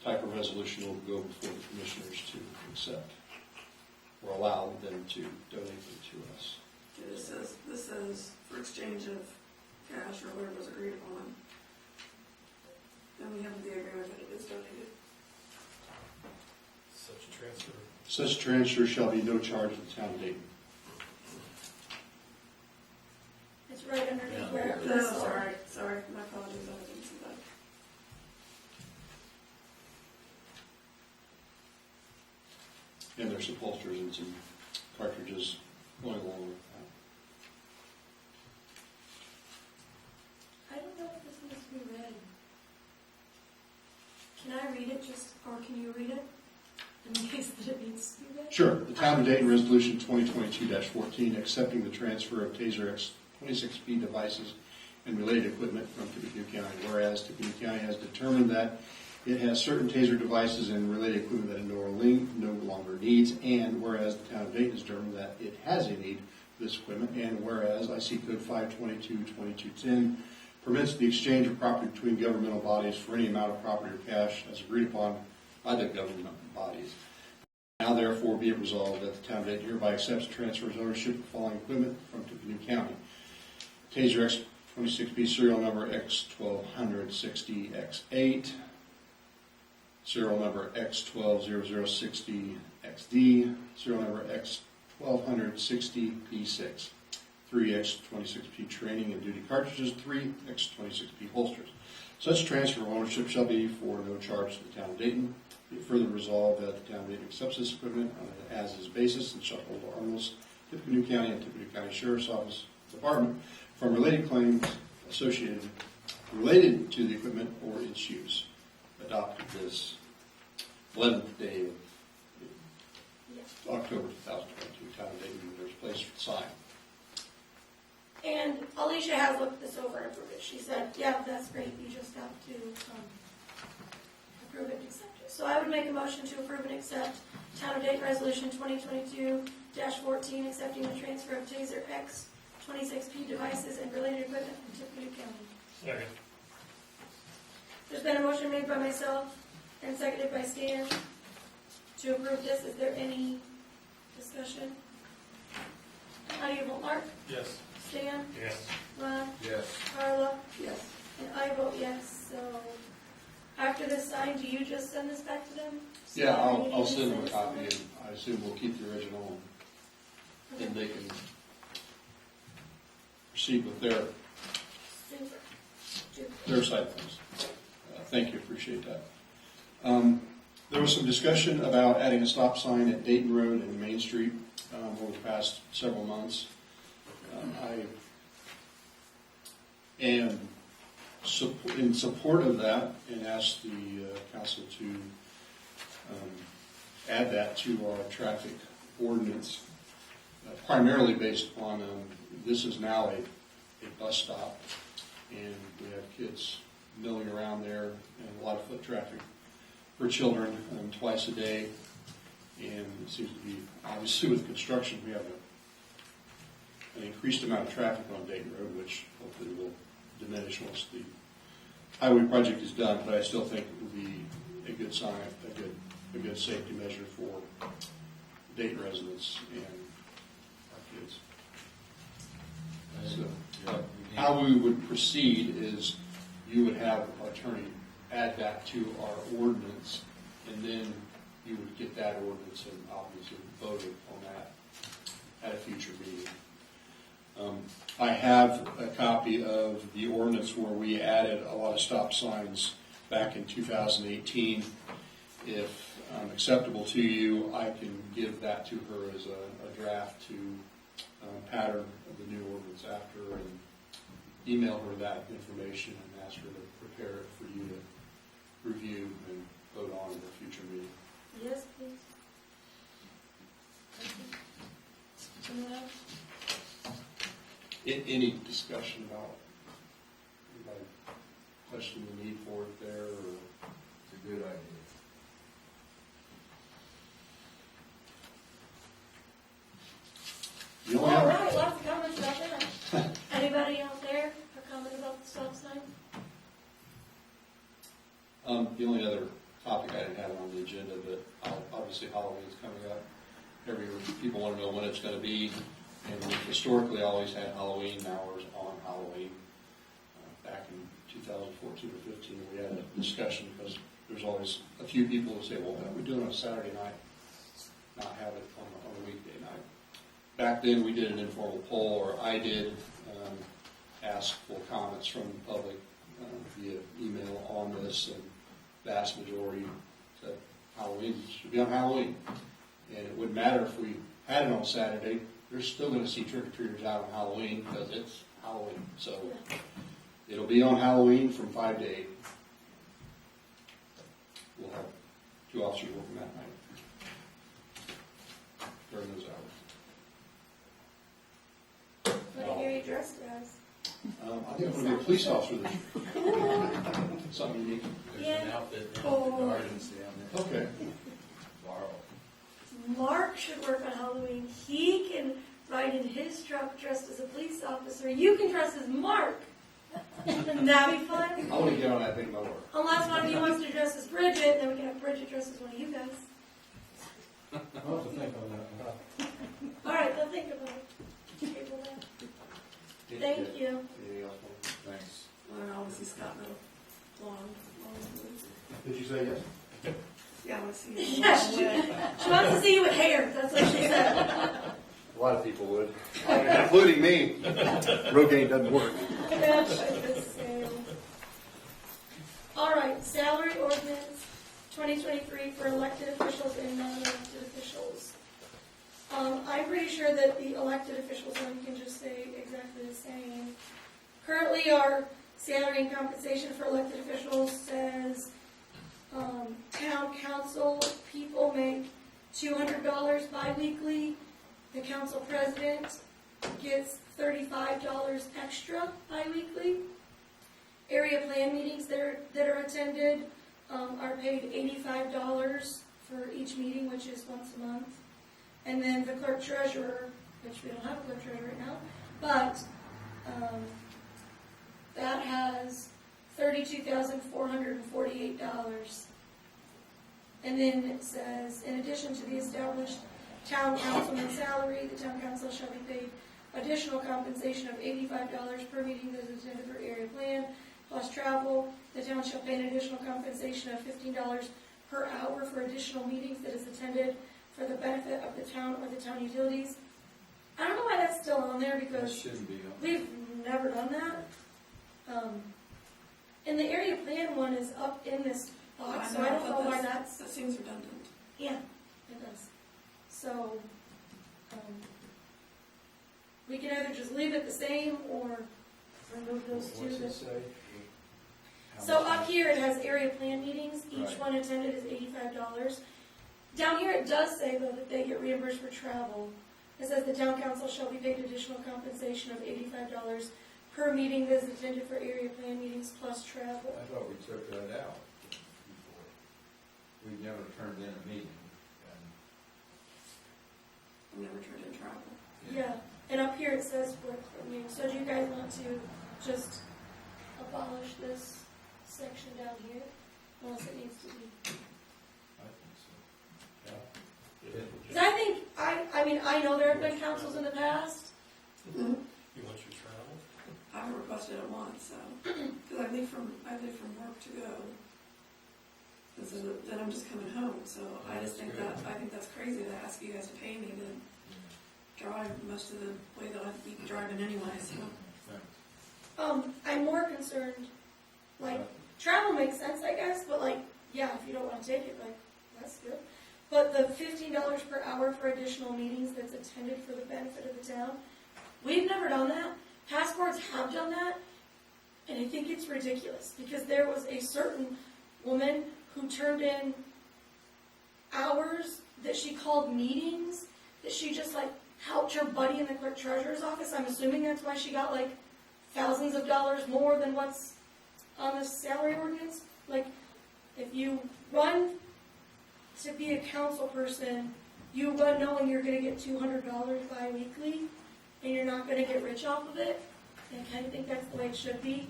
type of resolution will go before the commissioners to accept or allow them to donate them to us. This says for exchange of cash or whatever was agreed upon. Then we have the agreement that it is donated. Such a transfer. Such transfer shall be no charge to the town of Dayton. It's right underneath Yeah. where it No, was. sorry, my apologies, I didn't see that. And there's some holsters and some cartridges going along with that. I don't know if this needs to be read. Can I read it or can you read it? In case that it needs to be read? Sure. The Town of Dayton Resolution 2022-14, accepting the transfer of TASER X26P devices and related equipment from Tippecanoe County. Whereas Tippecanoe County has determined that it has certain TASER devices and related equipment that it no longer needs, and whereas the Town of Dayton has determined that it has a need for this equipment, and whereas IC Code 522-2210 permits the exchange of property between governmental bodies for any amount of property or cash as agreed upon by the government bodies. Now therefore be it resolved that the Town of Dayton hereby accepts and transfers ownership of the following equipment from Tippecanoe County. TASER X26B serial number X1260X8, serial number X120060XD, serial number X1260P6, 3 X26P training and duty cartridges, 3 X26P holsters. Such transfer of ownership shall be for no charge to the Town of Dayton. Be it further resolved that the Town of Dayton accepts this equipment on an as-is basis and shall hold harmless Tippecanoe County and Tippecanoe County Sheriff's Office Department from related claims related to the equipment or its use. Adopted this 11th day of October 2022. Town of Dayton, there's a place for the sign. And Alicia has looked this over and approved it. She said, yeah, that's great, you just have to approve it and accept it. So I would make a motion to approve and accept Town of Dayton Resolution 2022-14, accepting the transfer of Taser X 26P devices and related equipment from Tippecanoe County. Second. There's been a motion made by myself and seconded by Stan to approve this. Is there any discussion? How do you vote, Mark? Yes. Stan? Yes. Ron? Yes. Carla? Yes. And I vote yes, so after this signed, do you just send this back to them? Yeah, So I'll you send them a this copy, to and I assume we'll keep the original, Okay. and they can proceed with their Super. side of things. Thank you, appreciate that. There was some discussion about adding a stop sign at Dayton Road and Main Street over the past several months. I am in support of that and asked the council to add that to our traffic ordinance, primarily based upon this is now a bus stop, and we have kids milling around there and a lot of foot traffic for children twice a day. And it seems to be, obviously with construction, we have an increased amount of traffic on Dayton Road, which hopefully will diminish once the highway project is done, but I still think it would be a good sign, a good safety measure for Dayton residents and our kids. So, how we would proceed is you would have our attorney add that to our ordinance, and then you would get that ordinance and obviously voted on that at a future meeting. I have a copy of the ordinance where we added a lot of stop signs back in 2018. If acceptable to you, I can give that to her as a draft to pattern of the new ordinance after, and email her that information and ask her to prepare it for you to review and vote on in a future meeting. Yes, please. Anyone else? Any discussion about, anybody question the need for it there, or? It's a good idea. You only All have- right, lots of comments about that. Anybody out there have comment about the stop sign? The only other topic I didn't have on the agenda, but obviously Halloween's coming up. Every year people want to know when it's going to be, and we've historically always had Halloween hours on Halloween. Back in 2014 or 15, we had a discussion because there's always a few people who say, well, why don't we do it on a Saturday night, not have it on a weekday night? Back then, we did an informal poll, or I did ask for comments from the public via email on this, and vast majority said Halloween should be on Halloween. And it wouldn't matter if we had it on Saturday, you're still going to see trick-or-treaters out on Halloween because it's Halloween. So it'll be on Halloween from 5 to 8. We'll have 2 officers working that night during those hours. What do you hear you dressed as? I think I'm going to be a police officer this year. Something unique. There's Yeah. an outfit down Oh. at the gardens down there. Okay. Borrow. Mark should work on Halloween. He can ride in his truck dressed as a police officer. You can dress as Mark. Wouldn't that be fun? I want to get on that big mower. Unless one of you wants to dress as Bridget, then we can have Bridget dress as one of you guys. I'll have to think on that. All right, they'll think about it. Table that. Thank you. Anything else? Thanks. Well, obviously Scott, no, long. Did you say yes? Yeah, let's see. Yes, she wants to see you with hair. That's what she said. A lot of people would, including me. Rogaine doesn't work. All right, salary ordinance 2023 for elected officials and non-elected officials. I'm pretty sure that the elected officials one can just say exactly the same. Currently, our salary and compensation for elected officials says town council people make $200 biweekly. The council president gets $35 extra biweekly. Area plan meetings that are attended, are paid $85 for each meeting, which is once a month. And then the clerk treasurer, which we don't have a clerk treasurer right now, but that has $32,448. And then it says, in addition to the established town councilman's salary, the town council shall be paid additional compensation of $85 per meeting that is intended for area plan, plus travel. The town shall pay an additional compensation of $15 per hour for additional meetings that is attended for the benefit of the town or the town utilities. I don't know why that's still on there That because shouldn't be on. we've never done that. And the area plan one is up in this box, so I don't know why that's, That seems redundant. yeah, it does. So, we can either just leave it the same or remove those two. What's it say? How So much? up here, it has area plan meetings, each Right. one attended is $85. Down here, it does say, though, that they get reimbursed for travel. It says the town council shall be paid additional compensation of $85 per meeting that is attended for area plan meetings plus travel. I thought we took that out before. We've never turned in a meeting. I've never turned in travel. Yeah, and up here it says for meetings. So do you guys want to just abolish this section down here? Unless it needs to be. I think so. Yeah. Because I think, I mean, I know there have been councils in the past. You want your travel? I haven't requested it once, so, because I leave from work to go. And so then I'm just coming home, so I just think That's I think that's crazy to ask you guys to pay me to drive most of the way that I'd be driving anyway, so. I'm more concerned, like, travel makes sense, I guess, but like, yeah, if you don't want to take it, like, that's good. But the $15 per hour for additional meetings that's attended for the benefit of the town, we've never done that. Past boards have done that, and I think it's ridiculous, because there was a certain woman who turned in hours that she called meetings, that she just like helped her buddy in the clerk treasurer's office. I'm assuming that's why she got like thousands of dollars more than what's on the salary ordinance. Like, if you run to be a council person, you run knowing you're gonna get $200 bi-weekly, and you're not gonna get rich off of it. And I kinda think that's the way it should be.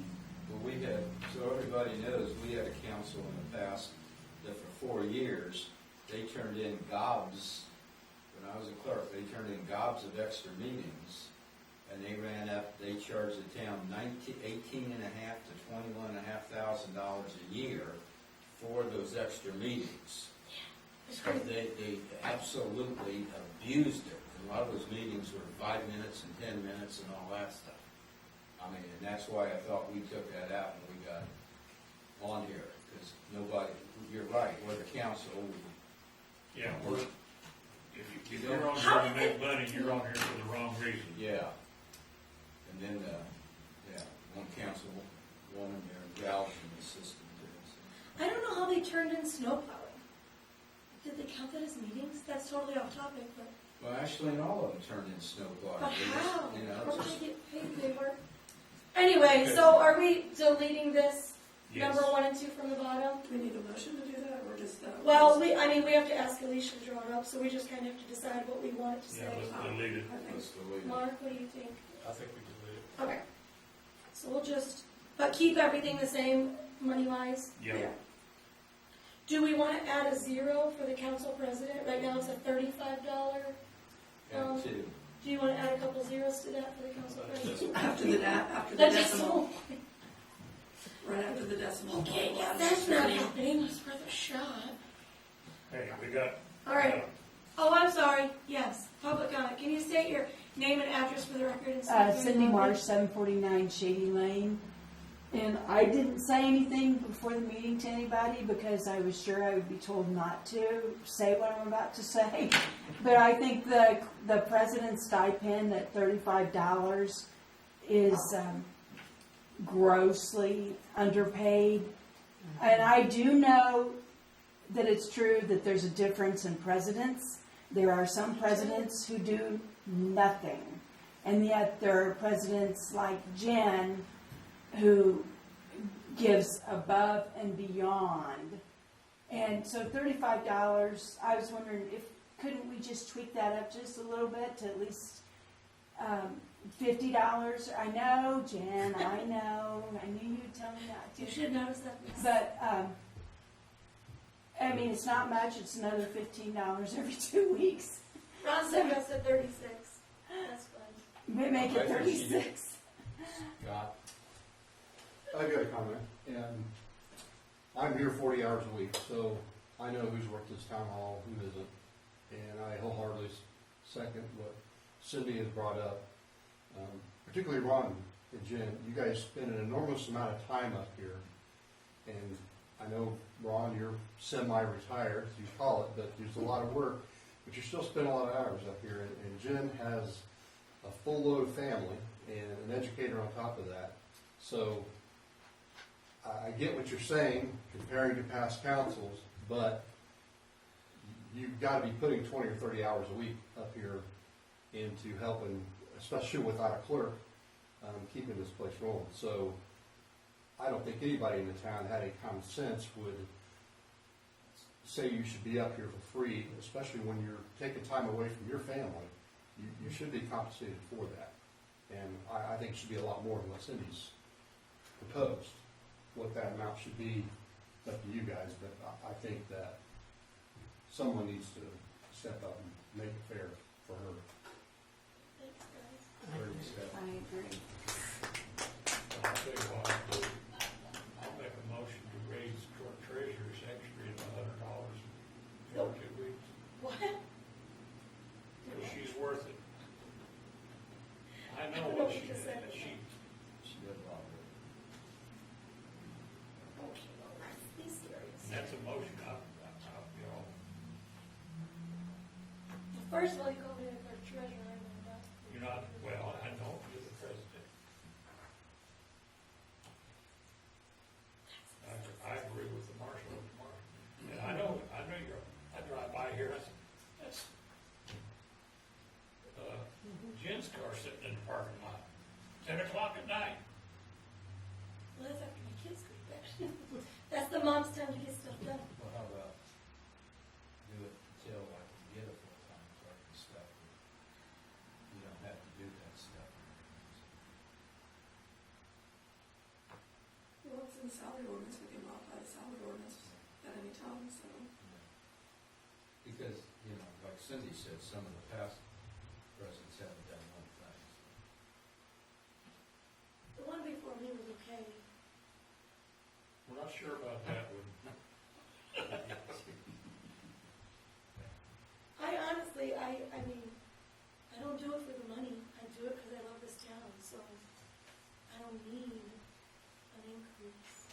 Well, so everybody knows, we had a council in the past that for 4 years, they turned in gobs, when I was a clerk, they turned in gobs of extra meetings, and they charged the town $18,500 to $21,500 a year for those extra meetings. It's crazy. They absolutely abused it. A lot of those meetings were 5 minutes and 10 minutes and all that stuff. I mean, and that's why I thought we took that out when we got on here, because nobody, you're right, we're the council. Yeah, if you're on here to make money, you're on here for the wrong reason. Yeah. And then, one council woman there gouging the system there. So. I don't know how they turned in snow plowing. Did they count that as meetings? That's totally off topic, but Well, actually, all of them turned in snow plowing. but They just, how? you know, How do just- they get paid? They work. Anyway, so are we deleting this Yes. number 1 and 2 from the bottom? Do we need a motion to do that, or just, Well, we have to ask Alicia to draw it up, so we just kind of have to decide what we want it to Yeah, say. let's delete it. I think, Let's delete it. Mark, what do you think? I think we can leave it. Okay. So we'll just, but keep everything the same money-wise. Yeah, Do we want to add a 0 for the council president? Right now it's a $35. And two. Do you want to add a couple zeros to that for the council president? after the That's decimal, just right after the decimal. okay, yeah, that's not happening. It's worth a shot. hey, we got. All right. Oh, I'm sorry. Yes, public comment. Can you state your name and address for the record? And stuff? Cindy Marsh, 749 Shady Lane. And I didn't say anything before the meeting to anybody because I was sure I would be told not to say what I'm about to say. But I think the president's stipend at $35 is grossly underpaid. And I do know that it's true that there's a difference in presidents. There are some presidents who do nothing. And yet there are presidents like Jen who gives above and beyond And so $35, I was wondering if, couldn't we just tweak that up just a little bit to at least, $50? I know, Jen, I know, I knew you'd tell me not You to. should notice that. Miss. But, I mean, it's not much, it's another $15 every 2 weeks. Ron suggested 36. That's fine. We make it I think she did. 36. Scott? I've got a comment, and I'm here 40 hours a week, so I know who's worked this town hall, who isn't. And I wholeheartedly second what Cindy has brought up. Particularly Ron and Jen, you guys spend an enormous amount of time up here. And I know, Ron, you're semi-retired, as you call it, but there's a lot of work. But you're still spending a lot of hours up here. And Jen has a full load family and an educator on top of that. So I get what you're saying, comparing to past councils, but you've got to be putting 20 or 30 hours a week up here into helping, especially without a clerk, keeping this place rolling. So I don't think anybody in the town had any common sense would say you should be up here for free, especially when you're taking time away from your family. You should be compensated for that. And I think it should be a lot more than what Cindy's proposed. What that amount should be, up to you guys, but I think that someone needs to step up and make it fair for her. Thanks, guys. I agree. I'll tell you what, I'll make a motion to raise court treasurer's extra to $100 for 2 weeks. What? Because she's worth it. I I know don't know what what she you did. said. She did a lot of it. Okay, well, be serious. And that's a motion, you know, First of all, you called me our treasurer, and then you're not, well, I know you're the president. I agree with the marshal of the market. And I know I drive by here, that's Jen's car sitting in the parking lot, 10 o'clock at night. Well, that's after my kids go to bed. That's the mom's time to get stuff done. Well, how about do it until I can get a full-time clerk and stuff? You don't have to do that stuff. Well, it's in the salary ordinance, we can modify the salary ordinance at any time, so. Because, you know, like Cindy said, some of the past presidents haven't done one thing. The one before me was okay. We're not sure about that one. I honestly, I mean, I don't do it for the money. I do it because I love this town, so I don't need an increase.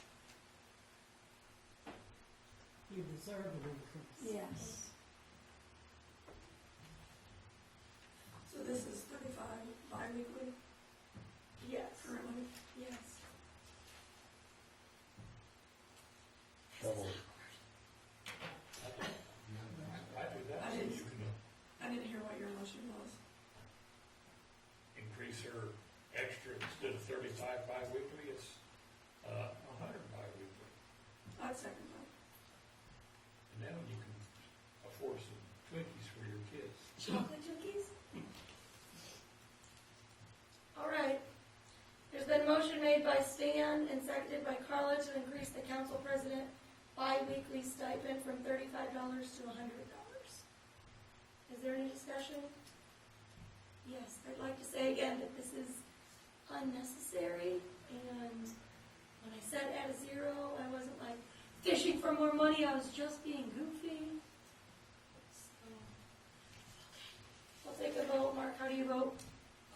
You deserve an increase. Yes. So this is 35 bi-weekly Yes, currently? yes. Shovel. I do that, I so didn't- you can I didn't hear what your motion was. increase her extra, instead of 35 bi-weekly, it's 100 bi-weekly. I'd second that. And then you can afford some Twinkies for your kids. Chocolate cookies? All right. There's been a motion made by Stan and seconded by Carla to increase the council president bi-weekly stipend from $35 to $100. Is there any discussion? Yes, I'd like to say again that this is unnecessary, and when I said add a zero, I wasn't like fishing for more money, I was just being goofy. So, okay. I'll take a vote. Mark, how do you vote?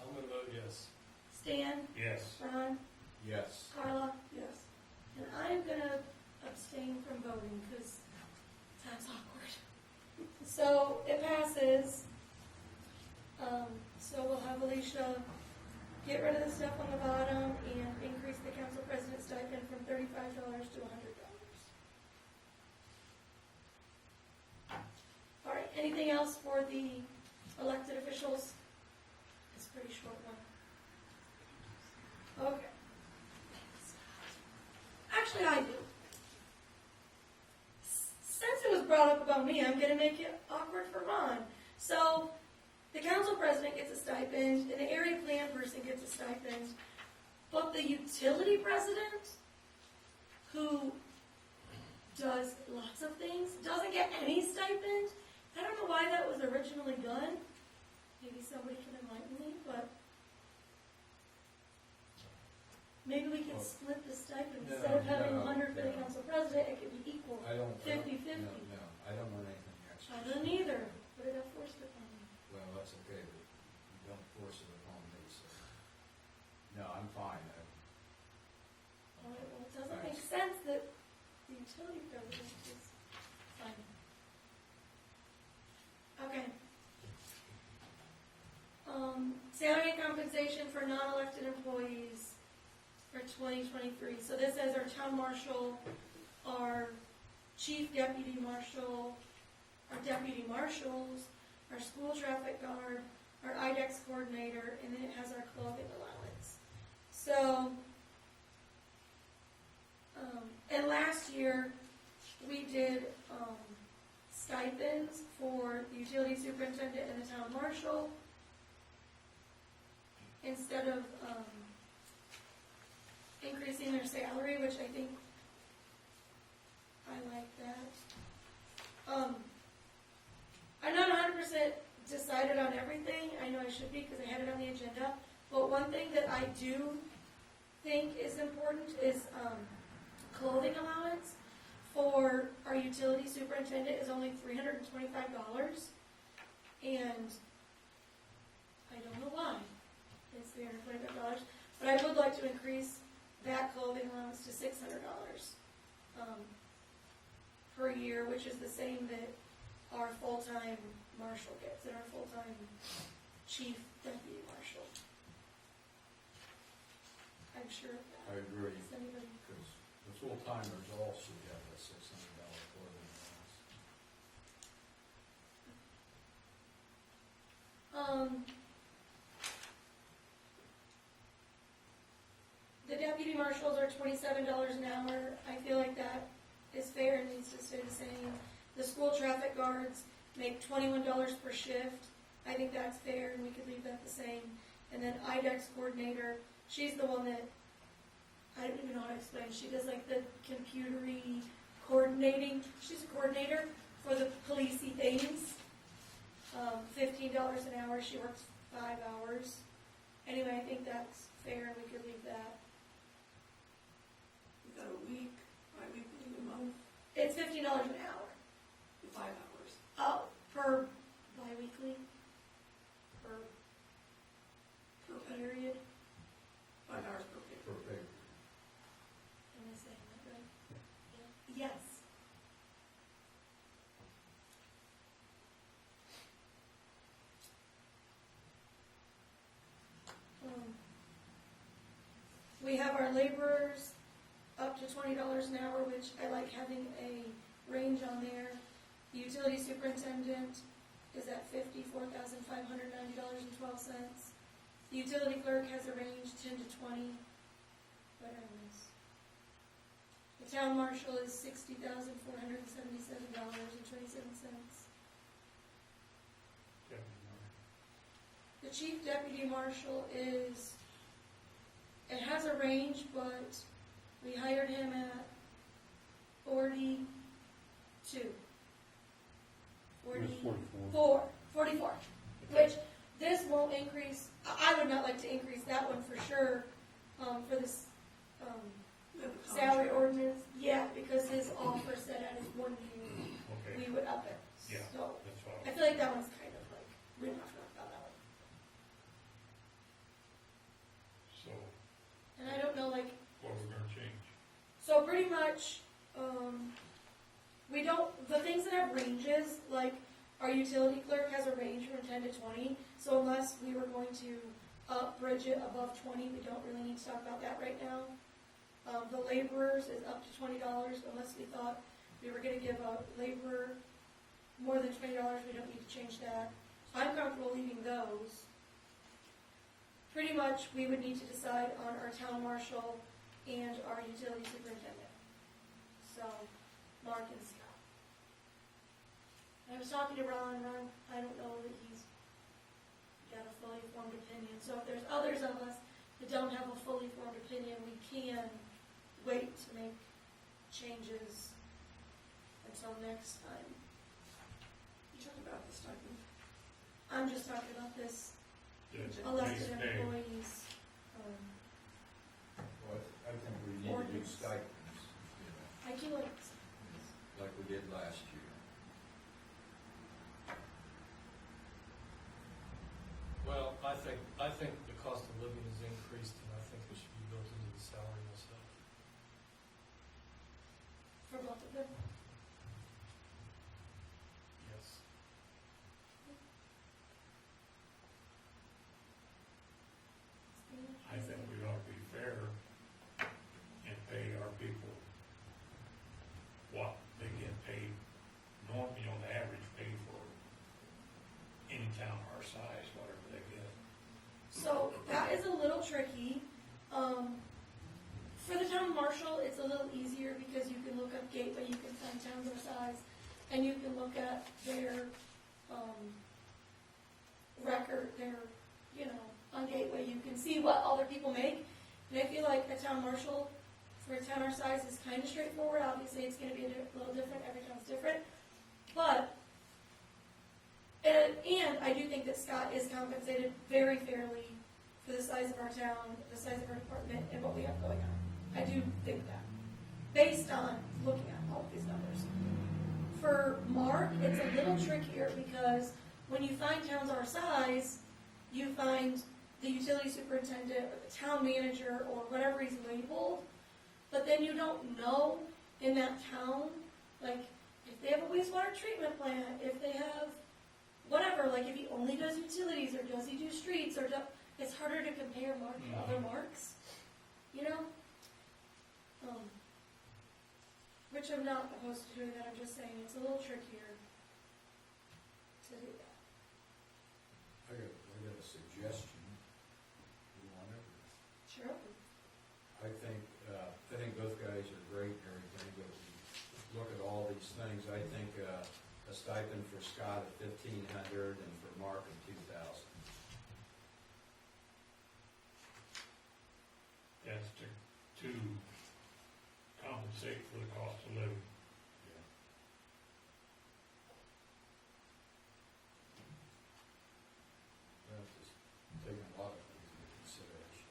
I'm gonna vote yes. Stan? Yes. Ron? Yes. Carla? Yes. And I'm gonna abstain from voting because that's awkward. So it passes. So we'll have Alicia get rid of the stuff on the bottom and increase the council president stipend from $35 to $100. All right, anything else for the elected officials? It's a pretty short one. Okay. Actually, I do. brought up about me, I'm gonna make it awkward for Ron. So, the council president gets a stipend, and the area plan person gets a stipend, but the utility president, who does lots of things, doesn't get any stipend. I don't know why that was originally done. Maybe somebody can enlighten me, but maybe we can split the stipend. Instead of having 100 for the council president, it could be equal, I don't. 50-50. No, I don't want anything extra. I don't either, but it got forced upon me. Well, that's okay, but you don't force it upon me, so. No, I'm fine. Well, it doesn't make sense that the utility president is fine. Okay. Salary and compensation for non-elected employees for 2023. So this has our town marshal, our chief deputy marshal, our deputy marshals, our school traffic guard, our IDEX coordinator, and then it has our clothing allowance. So, and last year, we did stipends for the utility superintendent and the town marshal. Instead of increasing their salary, which I think I like that. I'm not 100% decided on everything. I know I should be because I had it on the agenda. But one thing that I do think is important is clothing allowance for our utility superintendent is only $325, and I don't know why it's $325, but I would like to increase that clothing allowance to $600 per year, which is the same that our full-time marshal gets and our full-time chief deputy marshal. I'm sure of that. I agree, Does anybody? because the full-timers all should have that $600 clothing allowance. The deputy marshals are $27 an hour. I feel like that is fair and needs to stay the same. The school traffic guards make $21 per shift. I think that's fair, and we could leave that the same. And then IDEX coordinator, she's the one that, I don't even know how to explain, she does like the computery coordinating. She's a coordinator for the policey things. $15 an hour, she works 5 hours. Anyway, I think that's fair, and we could leave that. Is that a week, bi-weekly, a month, It's $15 an hour. 5 hours? Oh, per bi-weekly? Per period? 5 hours per week. Per paper. Am I saying that right? Yes. We have our laborers up to $20 an hour, which I like having a range on there. The utility superintendent is at $54,590.12. The utility clerk has a range 10 to 20. What did I miss? The town marshal is $60,477.27. The chief deputy marshal is, it has a range, but we hired him at 42. 44, which this won't increase. I would not like to increase that one for sure, for this salary ordinance. Yeah, because his offer set at his 1 year, Okay, we would up it. yeah, So that's what I I feel like that one's kind of like, we don't have to knock that out. so And I don't know, like, what we're gonna change. so pretty much, we don't, the things that have ranges, like our utility clerk has a range from 10 to 20, so unless we were going to bridge it above 20, we don't really need to talk about that right now. The laborers is up to $20, unless we thought we were gonna give a laborer more than $20, we don't need to change that. I'm comfortable leaving those. Pretty much, we would need to decide on our town marshal and our utility superintendent. So, Mark and Scott. I was talking to Ron, I don't know that he's got a fully formed opinion, so if there's others of us that don't have a fully formed opinion, we can wait to make changes until next time. You talk about the stipend. I'm just talking about this The elected base pay. employees, Well, I think we need to do Ordinance. stipends, I do like, like we did last year. Well, I think the cost of living has increased, and I think it should be built into the salary myself. for both of them. Yes. I think we ought to be fair and pay our people what they get paid, the average pay for any town our size, whatever they get. So that is a little tricky. For the town marshal, it's a little easier because you can look up Gateway, you can find towns our size, and you can look at their, record, on Gateway, you can see what other people make. And I feel like a town marshal for a town our size is kind of straightforward. Obviously, it's gonna be a little different, every town's different. But, and I do think that Scott is compensated very fairly for the size of our town, the size of our department, and what we have going on. I do think that, based on looking at all of these numbers. For Mark, it's a little trickier because when you find towns our size, you find the utility superintendent or the town manager or whatever he's labeled, but then you don't know in that town, like, if they have a wastewater treatment plant, if they have whatever, like if he only does utilities, or does he do streets, or it's harder to compare Mark to other Marks, which I'm not opposed to doing that, I'm just saying it's a little trickier to do that. I got a suggestion. You want it? Sure. I think both guys are great and everything, but if you look at all these things, I think a stipend for Scott of $1,500 and for Mark of $2,000. That's to compensate for the cost of living. That's just taking a lot of things into consideration.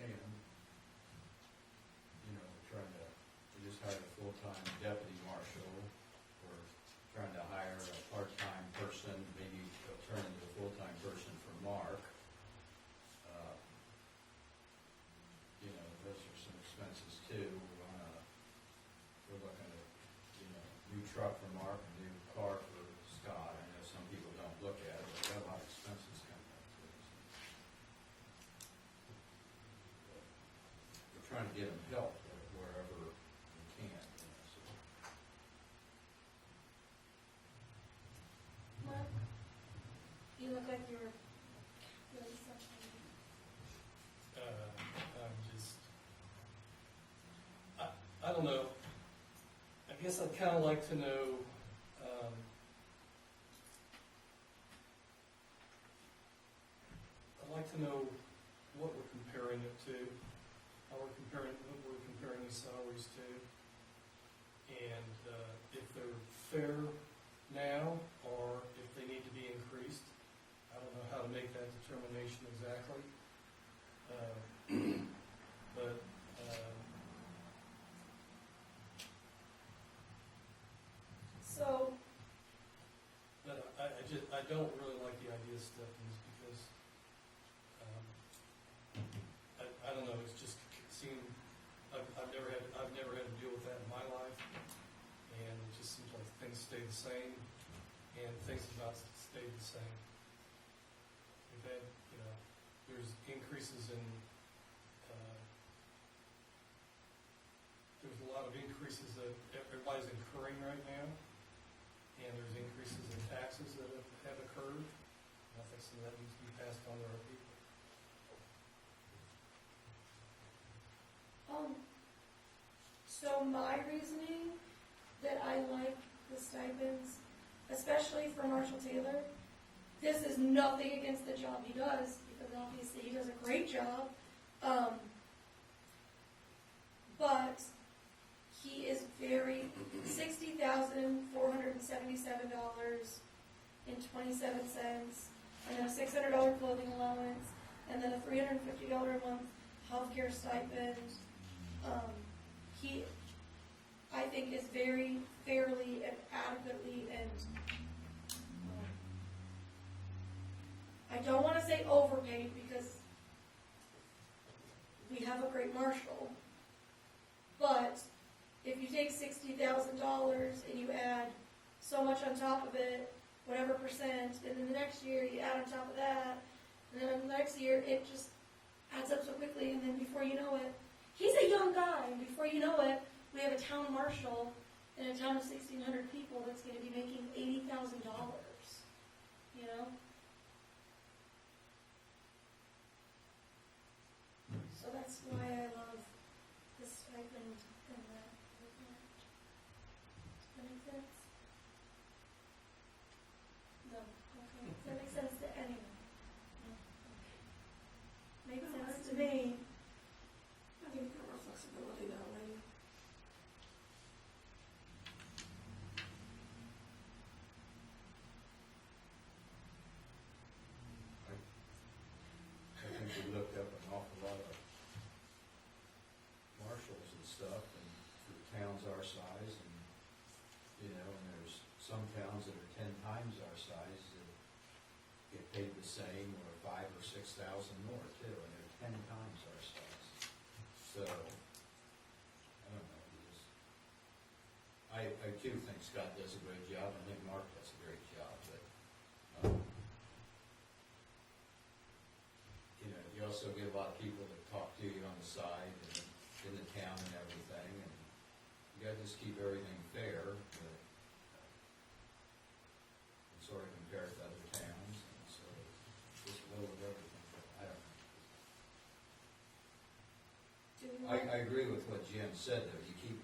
And, we just hired a full-time deputy marshal. We're trying to hire a part-time person, maybe turn into a full-time person for Mark. Those are some expenses too. We're looking at, new truck for Mark, a new car for Scott. I know some people don't look at it, but we got a lot of expenses coming up too. We're trying to get them help wherever we can. Mark, you look like you were really something. I don't know. I guess I'd kind of like to know, I'd like to know what we're comparing it to, what we're comparing these salaries to, and if they're fair now, or if they need to be increased. I don't know how to make that determination exactly. But So, I don't really like the idea of stipends because, I don't know, it's just seemed, I've never had to deal with that in my life, and it just seems like things stay the same, and things have not stayed the same. We've had, there's increases in, there's a lot of increases that everybody's incurring right now. And there's increases in taxes that have occurred. I think some of that needs to be passed on to our people. So my reasoning that I like the stipends, especially for Marshall Taylor, this is nothing against the job he does, because obviously he does a great job. But he is $60,477.27, and then a $600 clothing allowance, and then a $350 a month healthcare stipend. He, I think, is very fairly and adequately and I don't want to say overpaid because we have a great marshal, but if you take $60,000 and you add so much on top of it, whatever percent, and then the next year you add on top of that, and then the next year it just adds up so quickly, and then before you know it, he's a young guy, and before you know it, we have a town marshal in a town of 1,600 people that's going to be making $80,000, you know? So that's why I love this stipend and that. Does that make sense? No, okay. Does that make sense to anyone? No? Okay. Makes sense to me. I think there more flexibility that way. I think we looked up an awful lot of marshals and stuff, and for the towns our size, and, you know, and there's some towns that are 10 times our size that get paid the same, or 5,000 or 6,000 more too, and they're 10 times our size. So, I don't know, I too think Scott does a great job, I think Mark does a great job, but, you know, you also get a lot of people that talk to you on the side and in the town and everything, and you gotta just keep everything fair, but, and sort of compare it to other towns, and so just go with everything, but I don't know. Do we I want, agree with what Jim said, though, you keep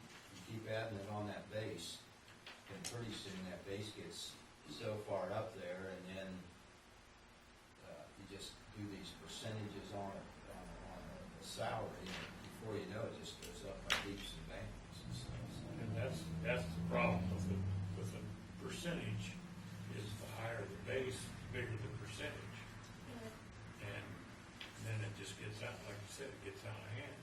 adding it on that base, and pretty soon that base gets so far up there, and then, you just do these percentages on a salary, and before you know it, just goes up by leaps and bounds and stuff, so. And that's the problem with the percentage, is the higher the base, the bigger the percentage. And then it just gets out, like you said, it gets out of hand.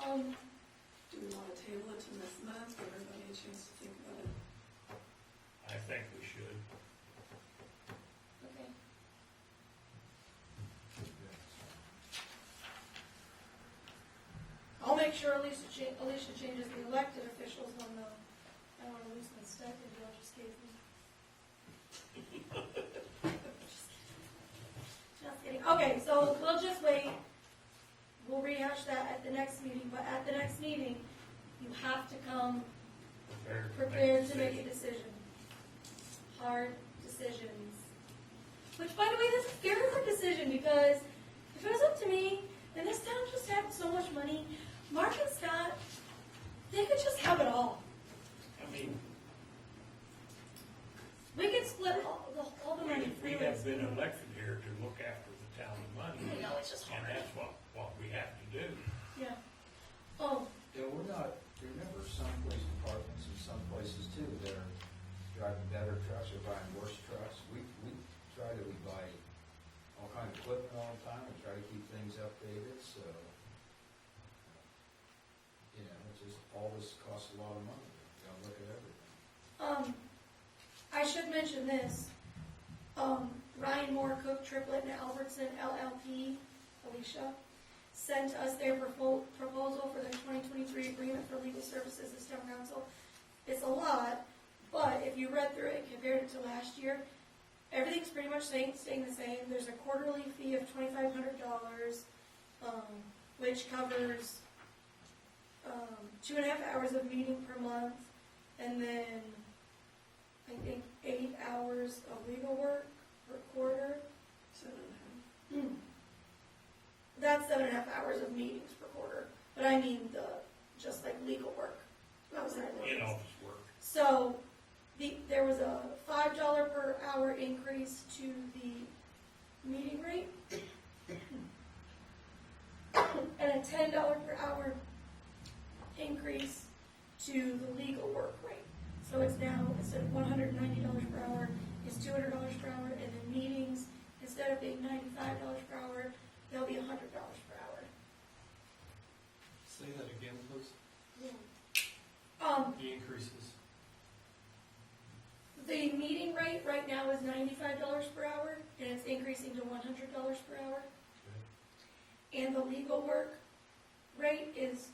Do we want to table it to next month, give everybody a chance to think about it? I think we should. okay. I'll make sure Alicia changes the elected officials one though. I don't want to lose my stipend y'all just gave me. Just kidding. Okay, so we'll just wait. We'll rehash that at the next meeting, but at the next meeting, you have to come prepared to make a decision. Hard decisions. Which, by the way, this is a very hard decision because if it was up to me, and this town just had so much money, Mark and Scott, they could just have it all. I mean, We could split all the money we freely. have been elected here to look after the town of money. I know, it's just And hard. that's what we have to do. Yeah. Oh, Yeah, we're not, remember, some police departments and some places too, they're driving better trucks or buying worse trucks. We buy all kind of equipment all the time, and try to keep things updated, so, you know, it's just, all this costs a lot of money, you gotta look at everything. I should mention this. Ryan Moore Cook Triplet and Albertson LLP, Alicia, sent us their proposal for their 2023 agreement for legal services as town council. It's a lot, but if you read through it and compared it to last year, everything's pretty much staying the same. There's a quarterly fee of $2,500, which covers 2.5 hours of meeting per month, and then I think 8 hours of legal work per quarter. 7.5. That that's 7.5 hours of meetings per quarter. But I mean just like legal work. outside In work. office work. So, there was a $5 per hour increase to the meeting rate, and a $10 per hour increase to the legal work rate. So it's now, instead of $190 per hour, it's $200 per hour, and then meetings, instead of being $95 per hour, they'll be $100 per hour. Say that again, please. The increases. The meeting rate right now is $95 per hour, and it's increasing to $100 per hour. And the legal work rate is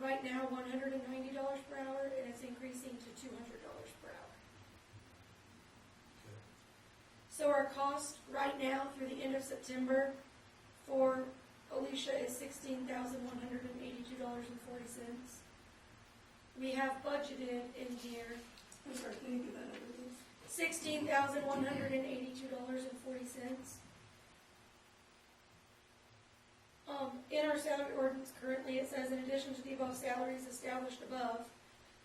right now $190 per hour, and it's increasing to $200 per hour. So our cost right now through the end of September for Alicia is $16,182.40. We have budgeted in here I'm sorry, can you give that over, please? $16,182.40. In our salary ordinance currently, it says, in addition to the above salaries established above,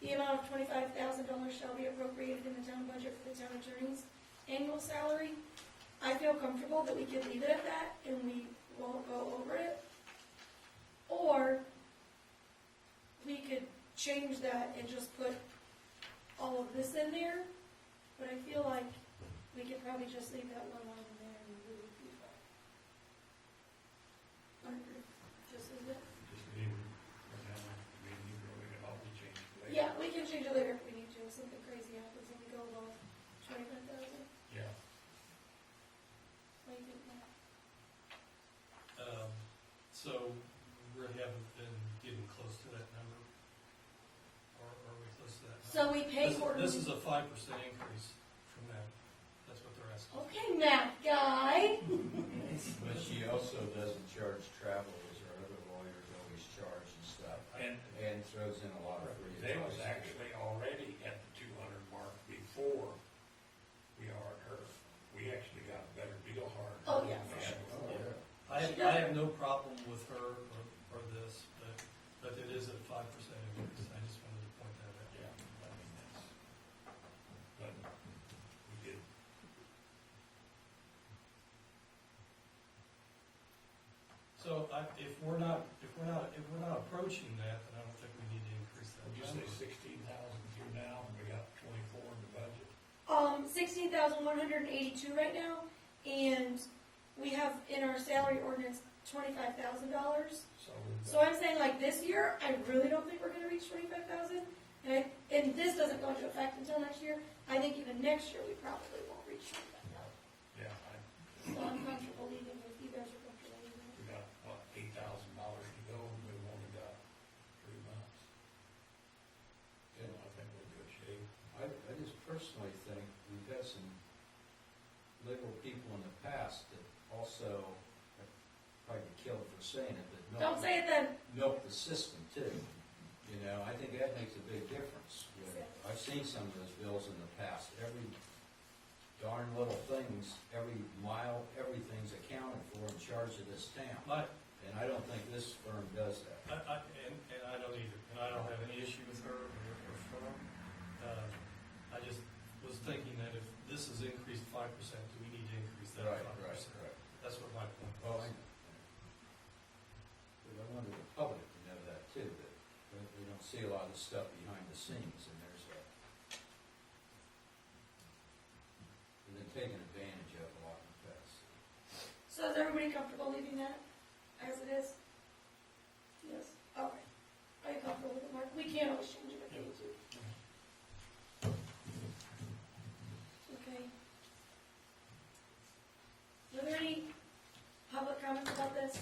the amount of $25,000 shall be appropriated in the town budget for the town attorney's annual salary. I feel comfortable that we could leave it at that and we won't go over it. Or we could change that and just put all of this in there, but I feel like we could probably just leave that one line in there and we would be fine. I agree. Just leave it. Just leave it for now. We can always change it later. Yeah, we can change it later if we need to, if something crazy happens and we go above 25,000. Yeah. What do you think, Matt? So we really haven't been getting close to that number? Or are we close to that number? So we pay quarterly. This is a 5% increase from that. That's what they're asking. Okay, math guy. But she also doesn't charge travel, as our other lawyers always charge and stuff, And and throws in a lot of free they was advice. actually already at the 200 mark before we hired her. We actually got a better deal hired. Oh, yeah, than we for had sure. before. I have no problem with her or this, but it is a 5% increase. I just wanted to point that out. Yeah, I mean, that's, but we did. So if we're not approaching that, then I don't think we need to increase that Would you say number. 16,000 through now, and we got 24 in the budget? 16,182 right now, and we have in our salary ordinance $25,000. So we've So I'm saying like this year, I really don't think we're gonna reach 25,000. And this doesn't go into effect until next year. I think even next year, we probably won't reach 25,000. yeah, So I'm comfortable leaving it, if you guys are comfortable leaving it. we got, what, $8,000 to go, and we've only got 3 months. So I think we're in good shape. I just personally think we've had some liberal people in the past that also, probably be killed for saying it, but Don't say it then. milk the system too. You know, I think that makes a big difference. I've seen some of those bills in the past. Every darn little things, every mile, everything's accounted for and charged to this town. And I don't think this firm does that. And I don't either, and I don't have any issue with her or her firm. I just was thinking that if this is increased 5%, do we need to increase that 5%? Right. That's what my point Well, was. but I wanted the public to know that too, that we don't see a lot of the stuff behind the scenes, and we've been taken advantage of a lot in the past. So is everybody comfortable leaving that as it is? Yes. Okay. Are you comfortable with it, Mark? We can always change it if we need to. Okay. Are there any public comments about this?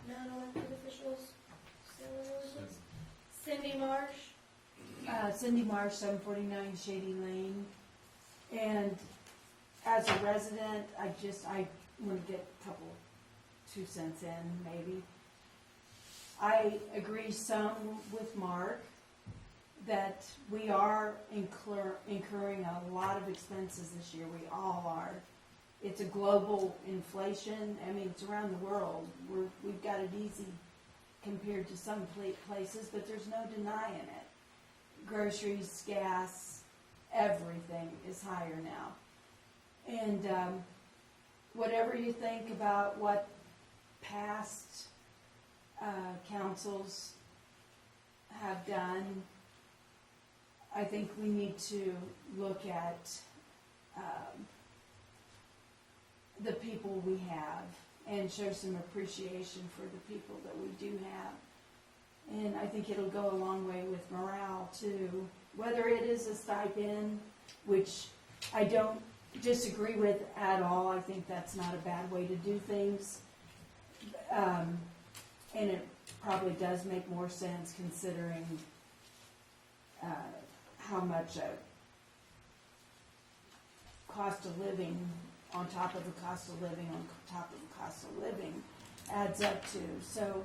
Non-elected officials? Salary ordinance? Cindy Marsh? Cindy Marsh, 749 Shady Lane. And as a resident, I want to get a couple 2 cents in, maybe. I agree some with Mark that we are incurring a lot of expenses this year. We all are. it's a global inflation. I mean, it's around the world. We've got it easy compared to some places, but there's no denying it. Groceries, gas, everything is higher now. And whatever you think about what past councils have done, I think we need to look at the people we have and show some appreciation for the people that we do have. And I think it'll go a long way with morale too. Whether it is a stipend, which I don't disagree with at all. I think that's not a bad way to do things. And it probably does make more sense considering how much a cost of living on top of the cost of living on top of the cost of living adds up to. So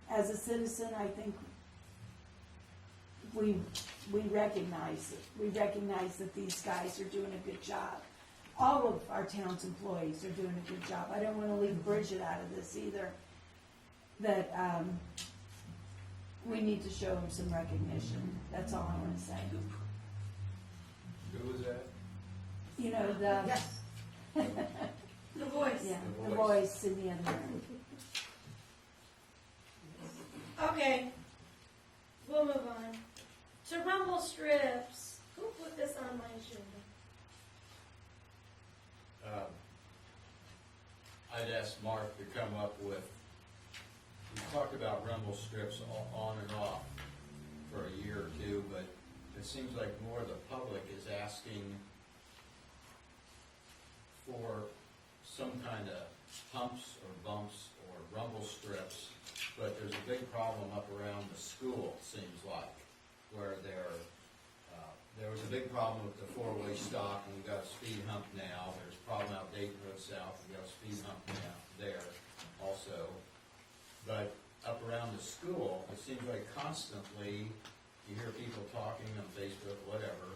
as a citizen, I think we recognize it. We recognize that these guys are doing a good job. All of our town's employees are doing a good job. I don't want to leave Bridget out of this either. That we need to show them some recognition. That's all I want to say. Who was that? You know, the, Yes. The voice. yeah, The the voice. voice in the other room. Okay, we'll move on. To rumble strips, who put this on my agenda? I'd asked Mark to come up with, we talked about rumble strips on and off for a year or two, but it seems like more of the public is asking for some kind of humps or bumps or rumble strips, but there's a big problem up around the school, it seems like, where there was a big problem with the four-way stop, and we've got a speed hump now. There's a problem out Dayton Road South, we've got a speed hump now there also. But up around the school, it seems like constantly you hear people talking on Facebook, whatever,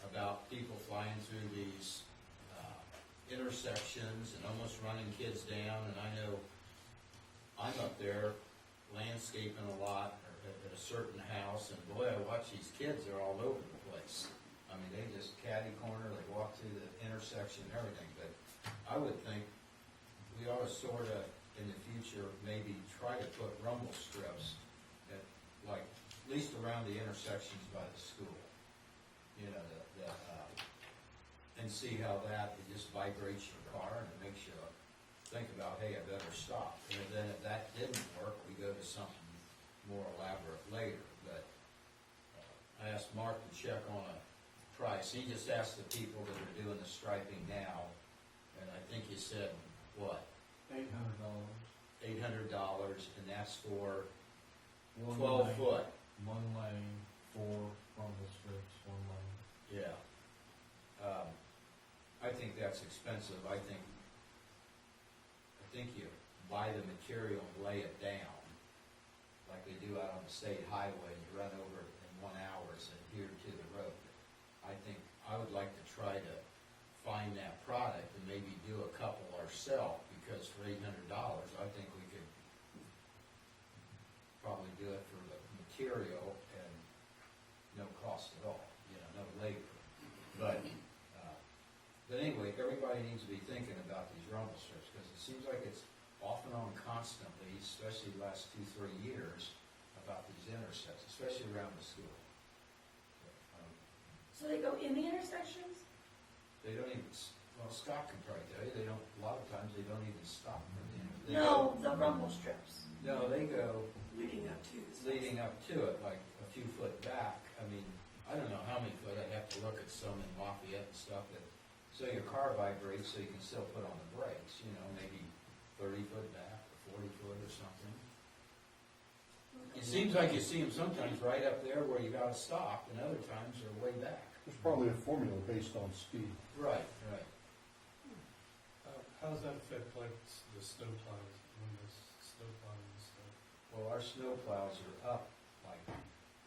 about people flying through these intersections and almost running kids down. And I know I'm up there landscaping a lot at a certain house, and boy, I watch these kids, they're all over the place. I mean, they just catty corner, they walk through the intersection and everything. But I would think we ought to sort of, in the future, maybe try to put rumble strips at, like, at least around the intersections by the school. You know, and see how that, it just vibrates your car and it makes you think about, hey, I better stop. And then if that didn't work, we go to something more elaborate later. But I asked Mark to check on a price. He just asked the people that are doing the striping now, and I think he said, what? $800. $800, and that's for One 12 lane, foot. One lane, 4 rumble strips, one lane. Yeah. I think that's expensive. I think you buy the material and lay it down, like they do out on the state highway. You run over it in 1 hour, so here to the road. I think I would like to try to find that product and maybe do a couple ourselves, because for $800, I think we could probably do it for the material and no cost at all, you know, no labor. But anyway, everybody needs to be thinking about these rumble strips, because it seems like it's off and on constantly, especially the last 2-3 years, about these intersections, especially around the school. So they go in the intersections? They don't even, well, Scott can probably tell you, they don't, a lot of times they don't even stop for the intersection. No, the rumble strips. No, they go Leading up to this. leading up to it, like a few foot back. I mean, I don't know how many foot, I'd have to look at some in Lafayette and stuff, that, so your car vibrates so you can still put on the brakes, you know, maybe 30 foot back or 40 foot or something. It seems like you see them sometimes right up there where you gotta stop, and other times they're way back. There's probably a formula based on speed. Right, right. How does that affect like the snow plows, when the snow plowing and stuff? Well, our snow plows are up like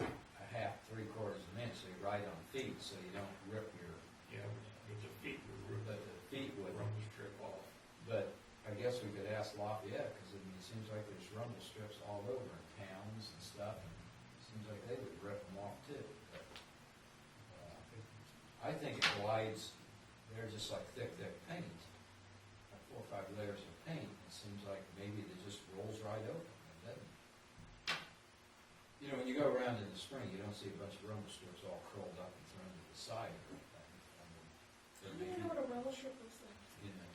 a half, 3/4 of an inch, so you ride on feet, so you don't rip your, Yeah, with the feet were but the seems like there's rumble strips all over in towns and stuff, and it seems like they would rip them off too. But, I think it glides, they're just like thick paint, like 4 or 5 layers of paint. It seems like maybe it just rolls right over. It doesn't. You know, when you go around in the spring, you don't see a bunch of rumble strips all curled up and thrown to the side or anything. I mean, I don't even know what a roller strip looks like. you know,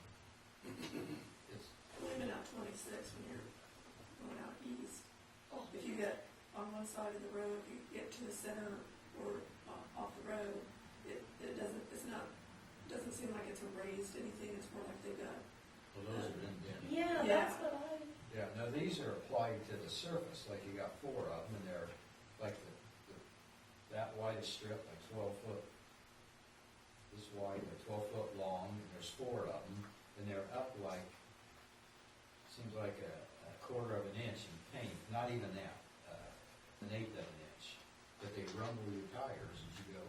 it's, Leaving out 26 when you're going out east. Oh, If you get on one side of the road, you get to the center or off the road, doesn't seem like it's a raised anything, it's more like they've got, well, those are indented. yeah, Yeah. that's what I, Yeah, no, these are applied to the surface, like you got 4 of them, and they're like that widest strip, like 12 foot, this wide, they're 12 foot long, and there's 4 of them, and they're up like, seems like a 1/4 of an inch in paint, not even that, 1/8 of an inch, but they rumble your tires as you go.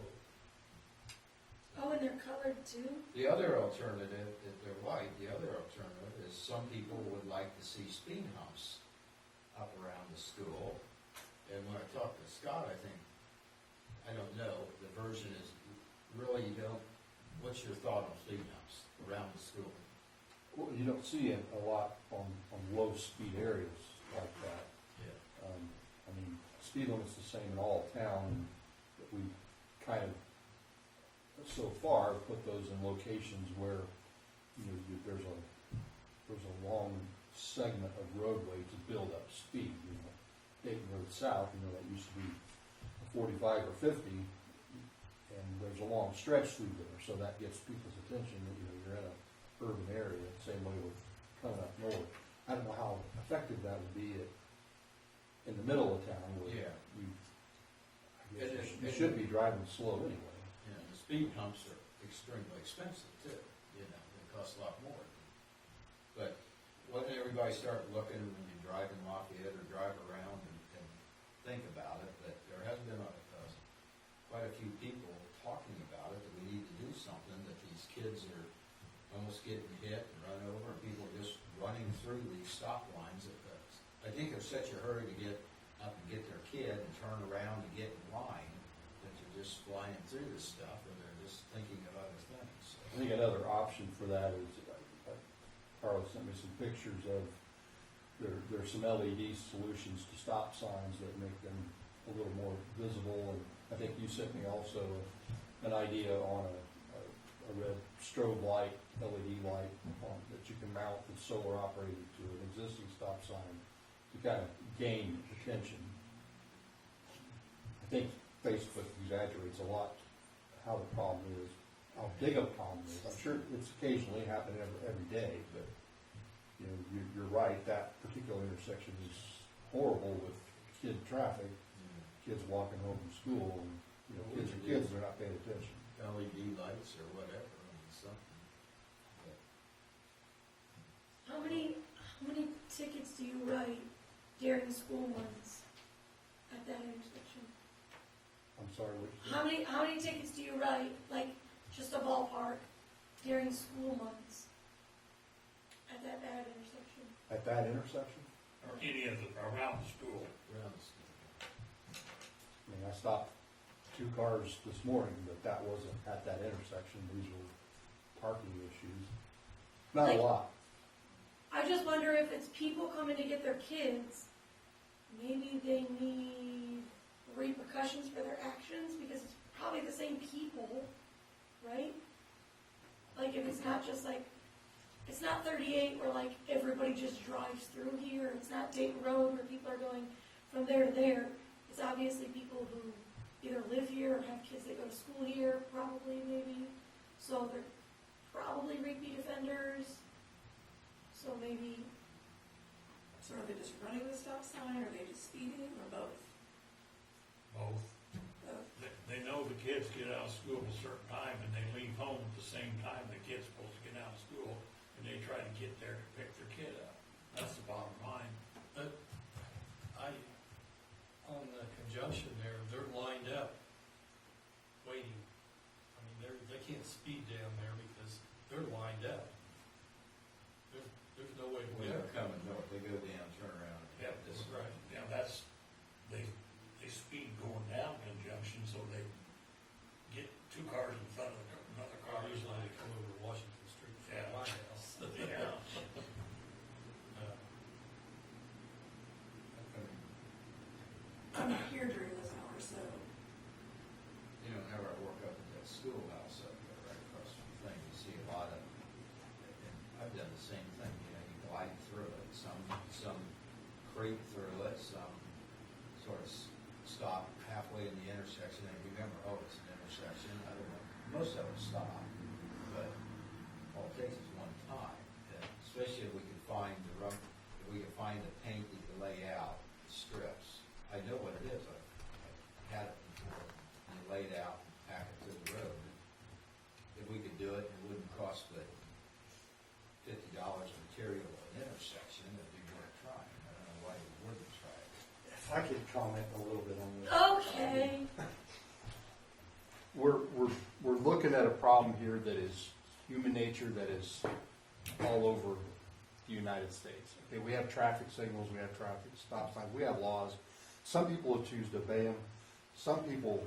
oh, and they're colored too? The other alternative, if they're white, the other alternative is some people would like to see speed humps up around the school. And when I talked to Scott, I don't know, the version is really you don't, what's your thought on speed humps around the school? Well, you don't see it a lot on low-speed areas like that. Yeah. I mean, speed limit's the same in all of town, but we kind of, so far, put those in locations where, you know, there's a long segment of roadway to build up speed, you know. Dayton Road South, you know, that used to be 45 or 50, and there's a long stretch through there, so that gets people's attention, that, you know, you're in a urban area, same way with coming up north. I don't know how effective that would be in the middle of town, where Yeah. I guess you should be driving slow anyway. You know, the speed humps are extremely expensive too, you know, they cost a lot more. But when everybody start looking when you drive in Lafayette or drive around and think about it, that there has been quite a few people talking about it, that we need to do something, that these kids are almost getting hit and run over, and people are just running through these stop lines. I think they're such a hurry to get up and get their kid and turn around and get in line, that they're just flying through this stuff, or they're just thinking of other things. I think another option for that is, Carl sent me some pictures of, there's some LED solutions to stop signs that make them a little more visible, and I think you sent me also an idea on a red strobe light, LED light, that you can mount that's solar operated to an existing stop sign to kind of gain attention. I think Facebook exaggerates a lot how the problem is, how big a problem it is. I'm sure it's occasionally happening every day, but you know, you're right, that particular intersection is horrible with kid traffic, kids walking home from school, and you know, kids are kids, they're not paying attention. LED lights or whatever, I mean, something. But How many tickets do you write during school months at that intersection? I'm sorry, what you said? How many tickets do you write, like, just a ballpark, during school months at that bad intersection? At that intersection? or any of the, around the school. around the school. I mean, I stopped 2 cars this morning, but that wasn't at that intersection, these were parking issues. Not a Like- lot. I just wonder if it's people coming to get their kids, maybe they need repercussions for their actions, because it's probably the same people, right? Like, if it's not just like, it's not 38 where like everybody just drives through here, it's not Dayton Road where people are going from there to there. It's obviously people who either live here or have kids that go to school here, probably, maybe. So they're probably repeat offenders. So maybe, So are they just running the stop sign, or are they just speeding, or both? Both. Both. They know the kids get out of school at a certain time, and they leave home at the same time the kid's supposed to get out of school, and they try to get there to pick their kid up. That's the bottom line. But on the conjunction there, they're lined up, waiting. I mean, they can't speed down there because they're lined up. There's no way to When go. they're coming north, They go down, turn around. Yeah, that's right. Yeah, that's, they speed going down conjunction, so they get two cars in front of another car. Usually they come over Washington Street from Yeah. my house. Yeah. I'm not here during this hour, so You know, whenever I work up at that schoolhouse up there, right across from the thing, you see a lot of, and I've done the same thing, you know, you glide through it, some creep through it, some sort of stop halfway in the intersection, and remember, oh, it's an intersection, I don't know, most of them stop, but all it takes is one time, and especially if we could find if we could find the paint you could lay out, strips. I know what it is, I've had it before, and you lay it out, and pack it to the road. If we could do it, it wouldn't cost but $50 material an intersection, it'd be worth trying. I don't know why you wouldn't try it. If I could comment a little bit on this. Okay. We're looking at a problem here that is human nature, that is all over the United States. Okay, we have traffic signals, we have traffic stop signs, we have laws. Some people choose to obey them. Some people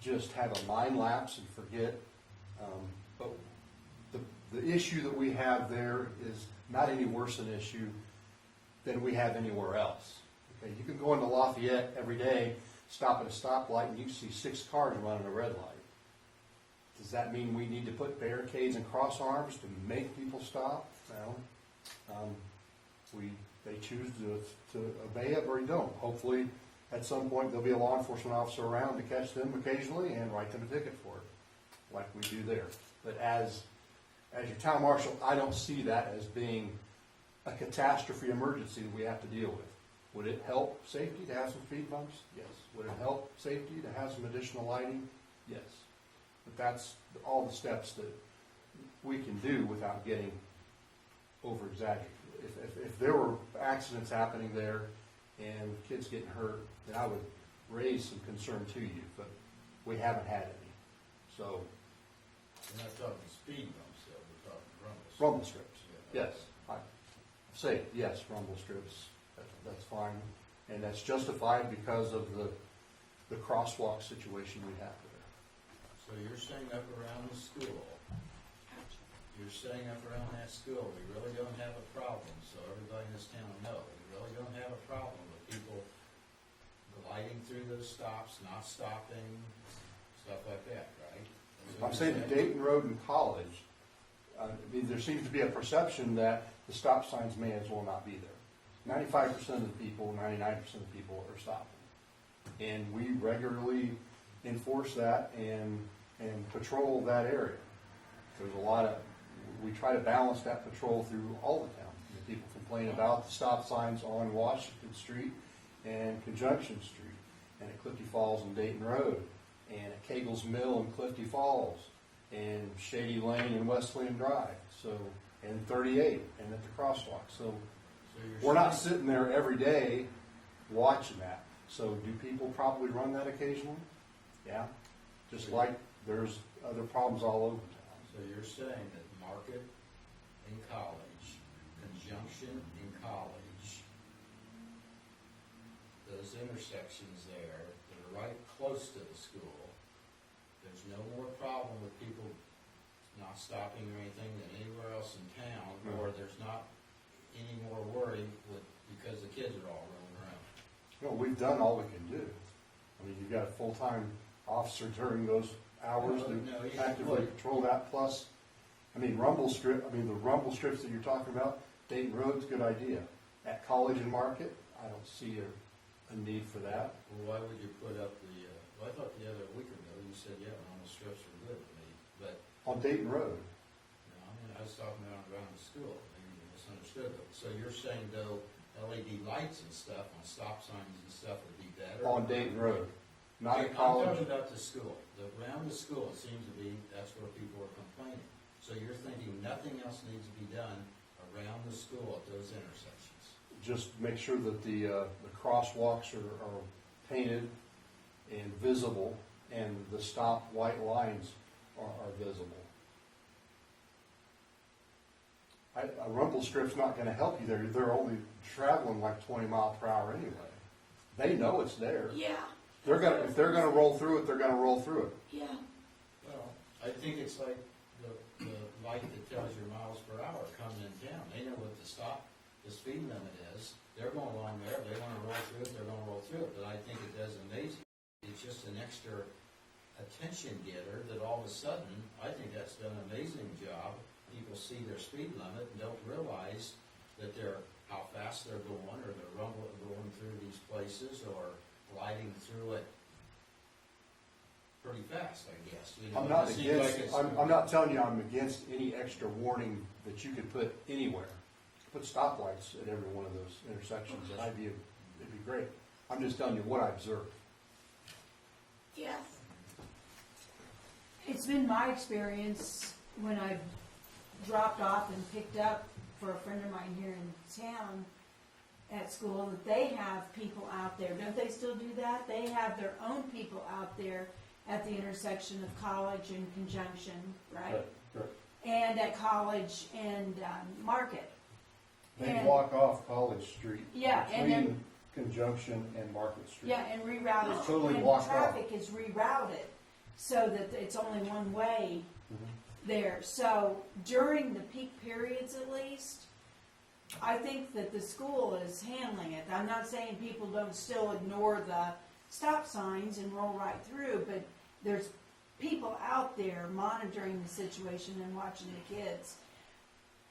just have a mind lapse and forget. But the issue that we have there is not any worse an issue than we have anywhere else. Okay, you can go into Lafayette every day, stop at a stoplight, and you see 6 cars running a red light. Does that mean we need to put barricades and cross arms to make people stop? No. They choose to obey it or they don't. Hopefully, at some point, there'll be a law enforcement officer around to catch them occasionally and write them a ticket for it, like we do there. But as your town marshal, I don't see that as being a catastrophe emergency that we have to deal with. Would it help safety to have some speed bumps? Yes. Would it help safety to have some additional lighting? Yes. But that's all the steps that we can do without getting over-exaggerated. If there were accidents happening there and kids getting hurt, then I would raise some concern to you, but we haven't had any. So, We're not talking speed bumps, though, we're talking rumbles. rumble strips, Yeah. yes. I say, yes, rumble strips, that's fine. And that's justified because of the crosswalk situation we have there. So you're staying up around the school. You're staying up around that school. We really don't have a problem, so everybody in this town knows. We really don't have a problem with people gliding through those stops, not stopping, stuff like that, right? That's what I'm saying you're that Dayton Road and College, I mean, there seems to be a perception that the stop signs may as well not be there. 95% of the people, 99% of the people are stopping. And we regularly enforce that and patrol that area. There's a lot of, we try to balance that patrol through all the town. People complain about the stop signs on Washington Street and Conjunction Street, and at Clifty Falls and Dayton Road, and at Cagle's Mill and Clifty Falls, and Shady Lane and Wesleyan Drive, so, and 38, and at the crosswalk. So you're we're not saying- sitting there every day watching that. So do people probably run that occasionally? Yeah. Just like there's other problems all over town. So you're saying that Market in College, Conjunction in College, those intersections there that are right close to the school, there's no more problem with people not stopping or anything than anywhere else in town, or there's not any more worry because the kids are all running around. Well, we've done all we can do. I mean, you've got a full-time officer during those hours No, to you- actively look. patrol that, plus, I mean, the rumble strips that you're talking about, Dayton Road's a good idea. At College and Market, I don't see a need for that. Well, why would you put up well, I thought the other week ago you said, yeah, normal strips are good to me, but On Dayton Road, I was talking about around the school, maybe you misunderstood it. So you're saying though LED lights and stuff on stop signs and stuff would be better? on Dayton Road, not at I'm College. talking about the school. Around the school, it seems to be, that's where people are complaining. So you're thinking nothing else needs to be done around the school at those intersections? Just make sure that the crosswalks are painted and visible, and the stop white lines are visible. A rumble strip's not gonna help you there, they're only traveling like 20 miles per hour anyway. They know it's there. Yeah. If they're gonna roll through it, they're gonna roll through it. Yeah, Well, I think it's like the light that tells your miles per hour coming in town. They know what the speed limit is. They're going along there, they wanna roll through it, they're gonna roll through it, but I think it does amazing. It's just an extra attention getter that all of a sudden, I think that's done an amazing job. People see their speed limit and don't realize that how fast they're going, or they're going through these places, or gliding through it pretty fast, I guess. You know, I'm not it seems against, like it's- I'm not telling you I'm against any extra warning that you could put anywhere. Put stoplights at every one of those intersections, and it'd be great. I'm just telling you what I observed. yeah. It's been my experience when I've dropped off and picked up for a friend of mine here in town at school, that they have people out there. Don't they still do that? They have their own people out there at the intersection of College and Conjunction, right? And at College and Market. They And- block off College Street. Yeah, and then- Between Conjunction and Market Street. Yeah, and reroute it. It's totally and blocked off. traffic is rerouted so that it's only one way there. So during the peak periods at least, I think that the school is handling it. I'm not saying people don't still ignore the stop signs and roll right through, but there's people out there monitoring the situation and watching the kids.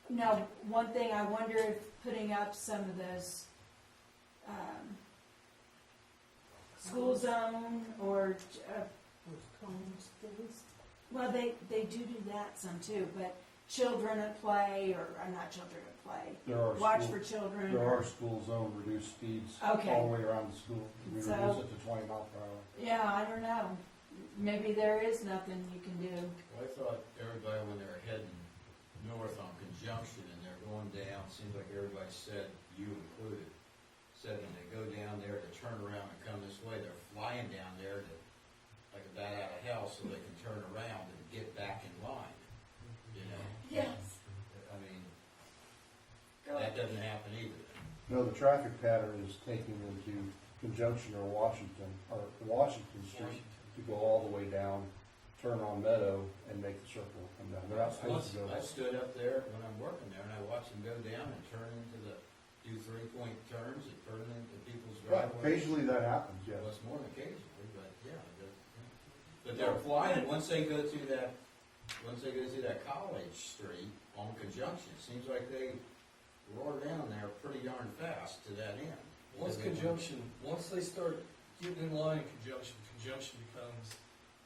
Now, one thing I wonder if putting up some of those school zone or Those cones, things. well, they do that some too, but children at play, or not children at play, There are watch school- for children. There or- are school zone reduced speeds Okay. all the way around the school. We So- reduce it to 20 miles per hour. Yeah, I don't know. Maybe there is nothing you can do. Well, I thought everybody, when they're heading north on Conjunction and they're going down, seems like everybody said, you included, said when they go down there to turn around and come this way, they're flying down there to, like a bat out of hell, so they can turn around and get back in line, you know? Yes. I mean, Go that ahead. doesn't happen either. No, the traffic pattern is taking into Conjunction or Washington Street to go all the way down, turn on Meadow, and make the circle come down. They're not supposed to go. I stood up there when I'm working there, and I watched them go down and turn do 3-point turns and turn into people's Right, driveways. occasionally that happens, yes. Well, it's more than occasionally, but yeah. But they're flying, once they go through that College Street on Conjunction, it seems like they roar down there pretty darn fast to that end. Once they start getting in line in Conjunction becomes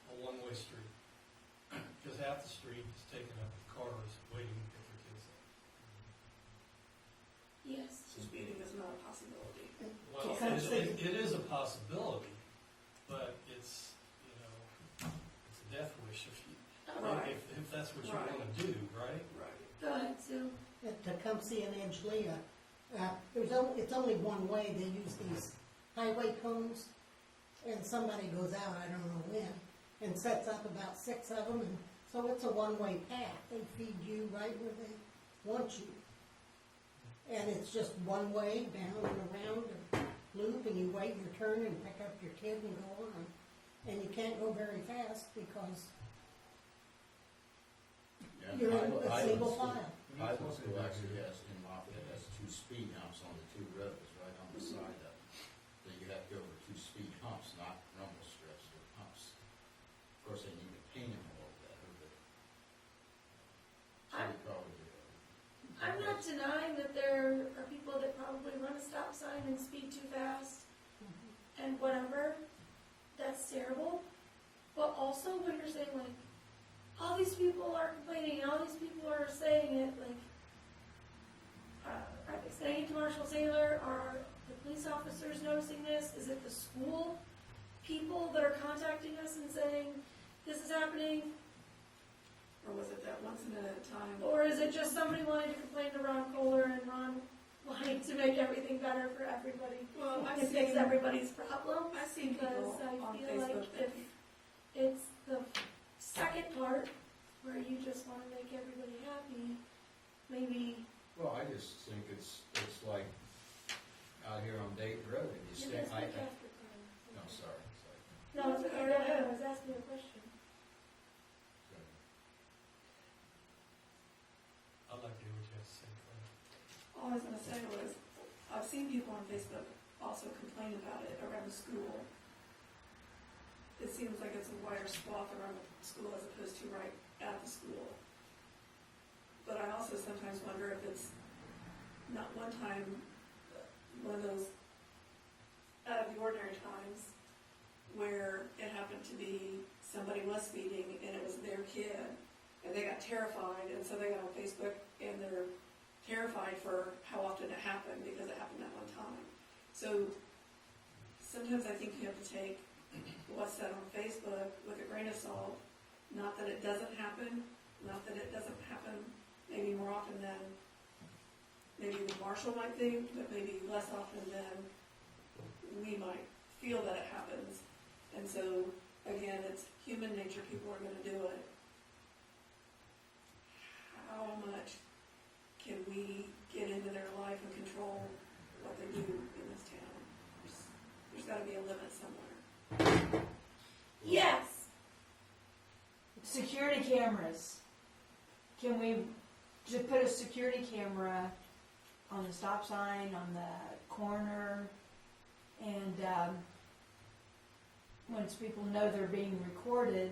a one-way street. Because half the street is taken up with cars waiting to pick their kids up. Yes. So speeding is not a possibility. Well, it is a possibility, but it's, it's a death wish if that's what you Right. want to do, right? Right. Go ahead, Sue. At Tecumseh and Angelia, it's only one way. They use these highway cones, and somebody goes out, I don't know when, and sets up about 6 of them, and so it's a one-way path. They feed you right where they want you. And it's just one way, down and around a loop, and you wait your turn and pick up your kid and go on. And you can't go very fast because you're in a single file. Highland School actually has, in Lafayette, has 2 speed humps on the 2 roads, right on the side of it. So you have to go over 2 speed humps, not rumble strips, but humps. Of course, they need to paint them a little better, but. I'm- they probably do. I'm not denying that there are people that probably run a stop sign and speed too fast and whatever. That's terrible. But also when you're saying like, all these people are complaining, all these people are saying it, like, are they saying it to Marshall Saylor? Are the police officers noticing this? Is it the school people that are contacting us and saying, this is happening? Or was it that once in a time? Or is it just somebody wanting to complain to Ron Kohler and Ron wanting to make everything better for everybody? Well, I've And fix seen, everybody's problem? I've seen Because people on I feel Facebook like that if it's the second part where you just want to make everybody happy, maybe, Well, I just think it's like out here on Dayton Road, and you you stand, guys I, speak after Carl. no, sorry. No, it's okay, go ahead, I was asking a question. I'd like to hear what you have to say, Clay. All I was gonna say was, I've seen people on Facebook also complain about it around the school. It seems like it's a wider swath around the school as opposed to right at the school. But I also sometimes wonder if it's not one time, one of those out of the ordinary times where it happened to be somebody was speeding and it was their kid and they got terrified and so they got on Facebook and they're terrified for how often it happened because it happened that one time. So sometimes I think you have to take what's said on Facebook with a grain of salt. Not that it doesn't happen, not that it doesn't happen maybe more often than maybe the marshal might think, but maybe less often than we might feel that it happens. And so, again, it's human nature, people are gonna do it. How much can we get into their life and control what they do in this town? There's gotta be a limit somewhere. Yes, Security cameras. Can we just put a security camera on the stop sign, on the corner, and once people know they're being recorded,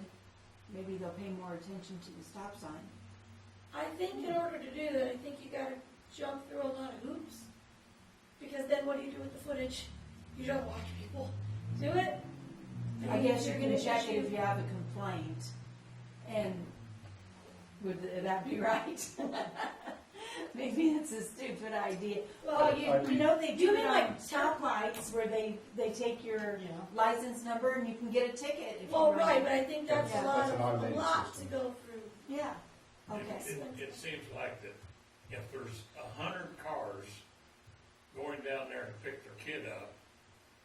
maybe they'll pay more attention to the stop sign. I think in order to do that, I think you gotta jump through a lot of hoops. Because then what do you do with the footage? You don't watch people do it. I guess you You're can gonna check it issue- if you have a complaint. And would that be right? Maybe it's a stupid idea. Well, you know they do You it mean on like stoplights where they take your Yeah. license number and you can get a ticket if Well, you right, but I think that's Yeah. a lot, That's an a automated lot to system. go through. Yeah, okay. It seems like that if there's 100 cars going down there to pick their kid up,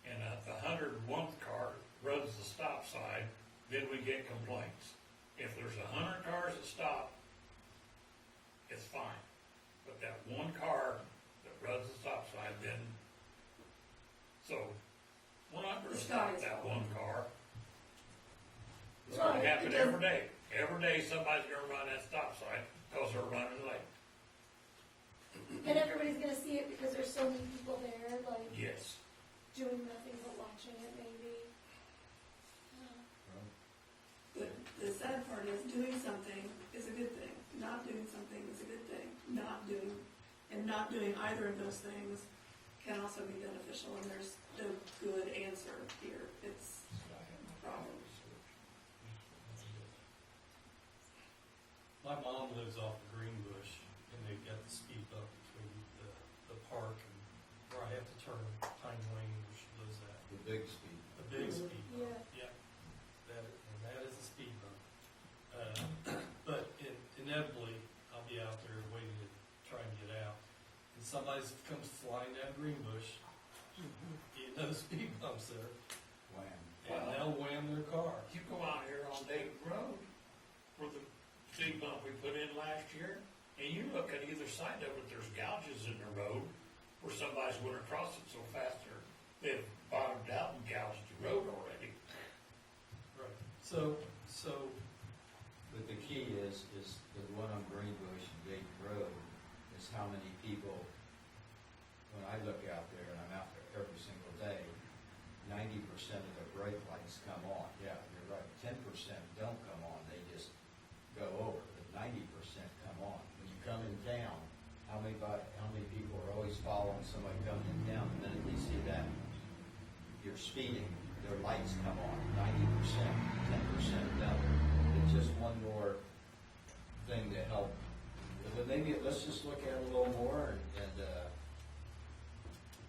and the 101th car runs the stop sign, then we get complaints. If there's 100 cars that stop, it's fine. But that one car that runs the stop sign, then, so, we're not gonna stop that one car. It's gonna Right, happen because- every day. Every day, somebody's gonna run that stop sign, because they're running late. And everybody's gonna see it because there's so many people there, like, Yes. doing nothing but watching it maybe. But the sad part is doing something is a good thing. Not doing something is a good thing. Not doing either of those things can also be beneficial, and there's no good answer here. It's problems. My mom lives off of Greenbush, and they've got the speed bump between the park and where I have to turn Pine Lane, where she lives at. The big speed. The big speed bump. Yeah. Yeah. That is a speed bump. But inevitably, I'll be out there waiting to try and get out. And somebody comes flying down Greenbush, you know, speed bumps there, Wham. and they'll wham their car. You go out here on Dayton Road, where the speed bump we put in last year, and you look at either side of it, there's gouges in the road where somebody's went across it so fast they've bottomed out and gouged the road already. Right. So, But the key is the one on Greenbush and Dayton Road, is how many people, when I look out there, and I'm out there every single day, 90% of the brake lights come on. Yeah, you're right, 10% don't come on, they just go over, but 90% come on. When you come in town, how many people are always following somebody coming in town? The minute they see that you're speeding, their lights come on, 90%, 10% don't. It's just one more thing to help. But maybe, let's just look at it a little more, and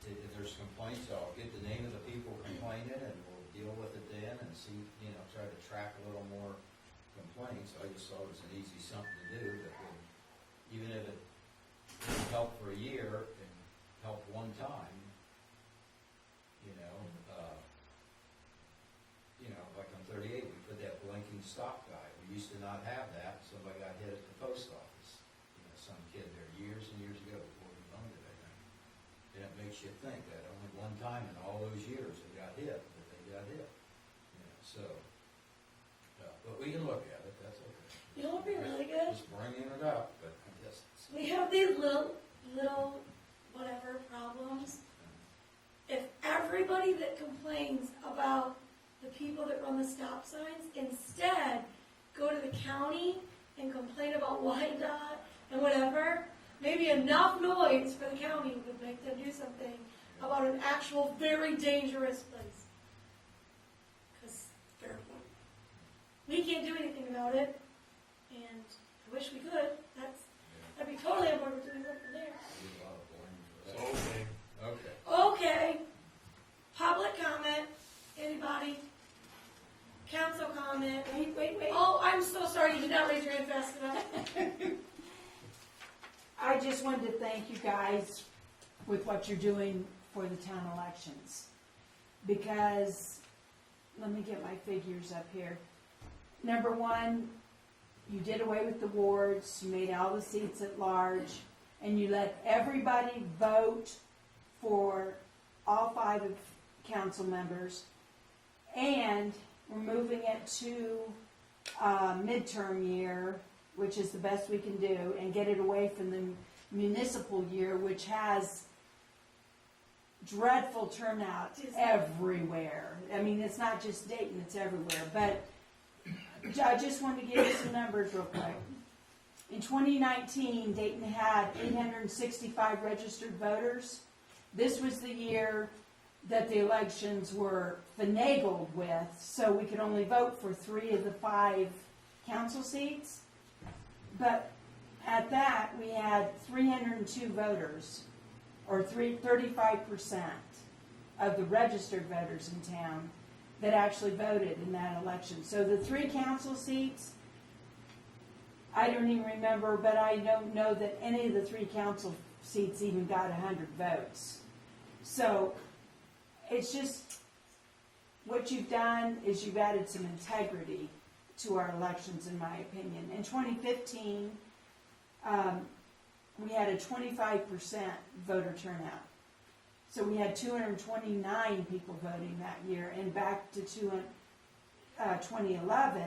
if there's complaints, I'll get the name of the people complaining, and we'll deal with it then, and see, try to track a little more complaints. I just thought it was an easy something to do, that would, even if it didn't help for a year, and help one time, like on 38, we put that blinking stop guy. We used to not have that. Somebody got hit at the post office. Some kid there think that only one time in all those years they got hit, but they got hit. You know, so, but we can look at it, that's okay. You know what would be really good? Just bringing it up, but I guess. We have these little whatever problems. If everybody that complains about the people that run the stop signs instead go to the county and complain about YDOT and whatever, maybe enough noise for the county would make them do something about an actual very dangerous place. Because fair point. We can't do anything about it, and I wish we could. I'd be totally on board with doing something there. A lot of blame for that. Okay. Okay. Okay. Public comment. Anybody? Council comment. Wait. Oh, I'm so sorry. You did not raise your hand fast enough. I just wanted to thank you guys with what you're doing for the town elections. Because, let me get my figures up here. Number one, you did away with the wards, you made all the seats at large, and you let everybody vote for all 5 of council members. And we're moving it to midterm year, which is the best we can do, and get it away from the municipal year, which has dreadful turnout everywhere. I mean, it's not just Dayton, it's everywhere. But I just wanted to give you some numbers real quick. In 2019, Dayton had 865 registered voters. This was the year that the elections were finagled with, so we could only vote for 3 of the 5 council seats. But at that, we had 302 voters, or 35% of the registered voters in town that actually voted in that election. So the 3 council seats, I don't even remember, but I don't know that any of the 3 council seats even got 100 votes. So it's just, what you've done is you've added some integrity to our elections, in my opinion. In 2015, we had a 25% voter turnout. So we had 229 people voting that year, and back to 2011,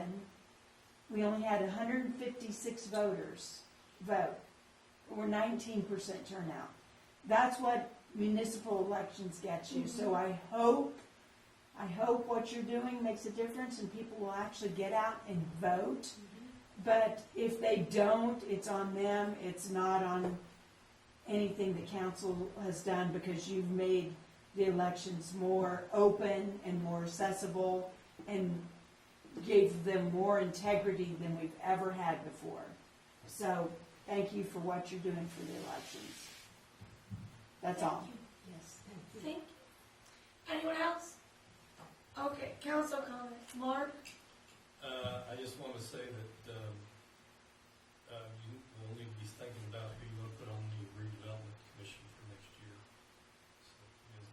we only had 156 voters vote, or 19% turnout. That's what municipal elections get you. So I hope what you're doing makes a difference and people will actually get out and vote. But if they don't, it's on them. It's not on anything the council has done, because you've made the elections more open and more accessible and gave them more integrity than we've ever had before. So thank you for what you're doing for the elections. That's all. Yes, thank you. Think. Anyone else? Okay, council comments. Mark? I just want to say that you will need to be thinking about who you're going to put on the redevelopment commission for next year. So you guys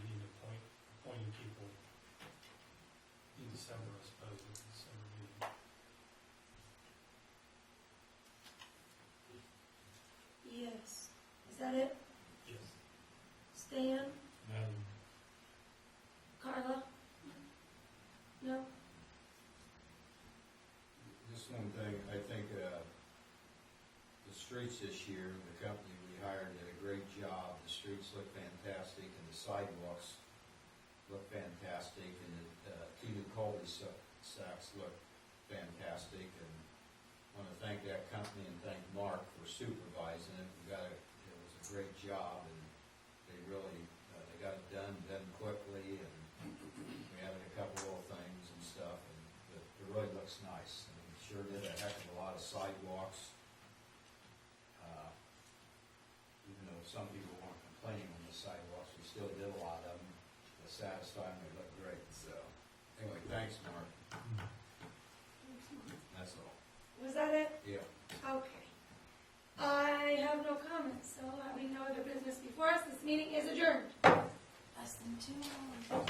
need to appointing people in December, I suppose, at the December meeting. Yes. Is that it? Yes. Stan? Carla? No? Just one thing, I think the streets this year, the company we hired did a great job. The streets look fantastic and the sidewalks look fantastic, and the 2 new cul-de-sacs look fantastic. And I want to thank that company and thank Mark for supervising it. It was a great job, and they really they got it done quickly, and we added a couple little things and stuff, and it really looks nice. And we sure did a heck of a lot of sidewalks. Even though some people weren't complaining on the sidewalks, we still did a lot of them. The satisfying, they look great. So anyway, thanks, Mark. That's all. Was that it? Yeah. Okay. I have no comments, so having no other business before us, this meeting is adjourned. Less than 2 hours.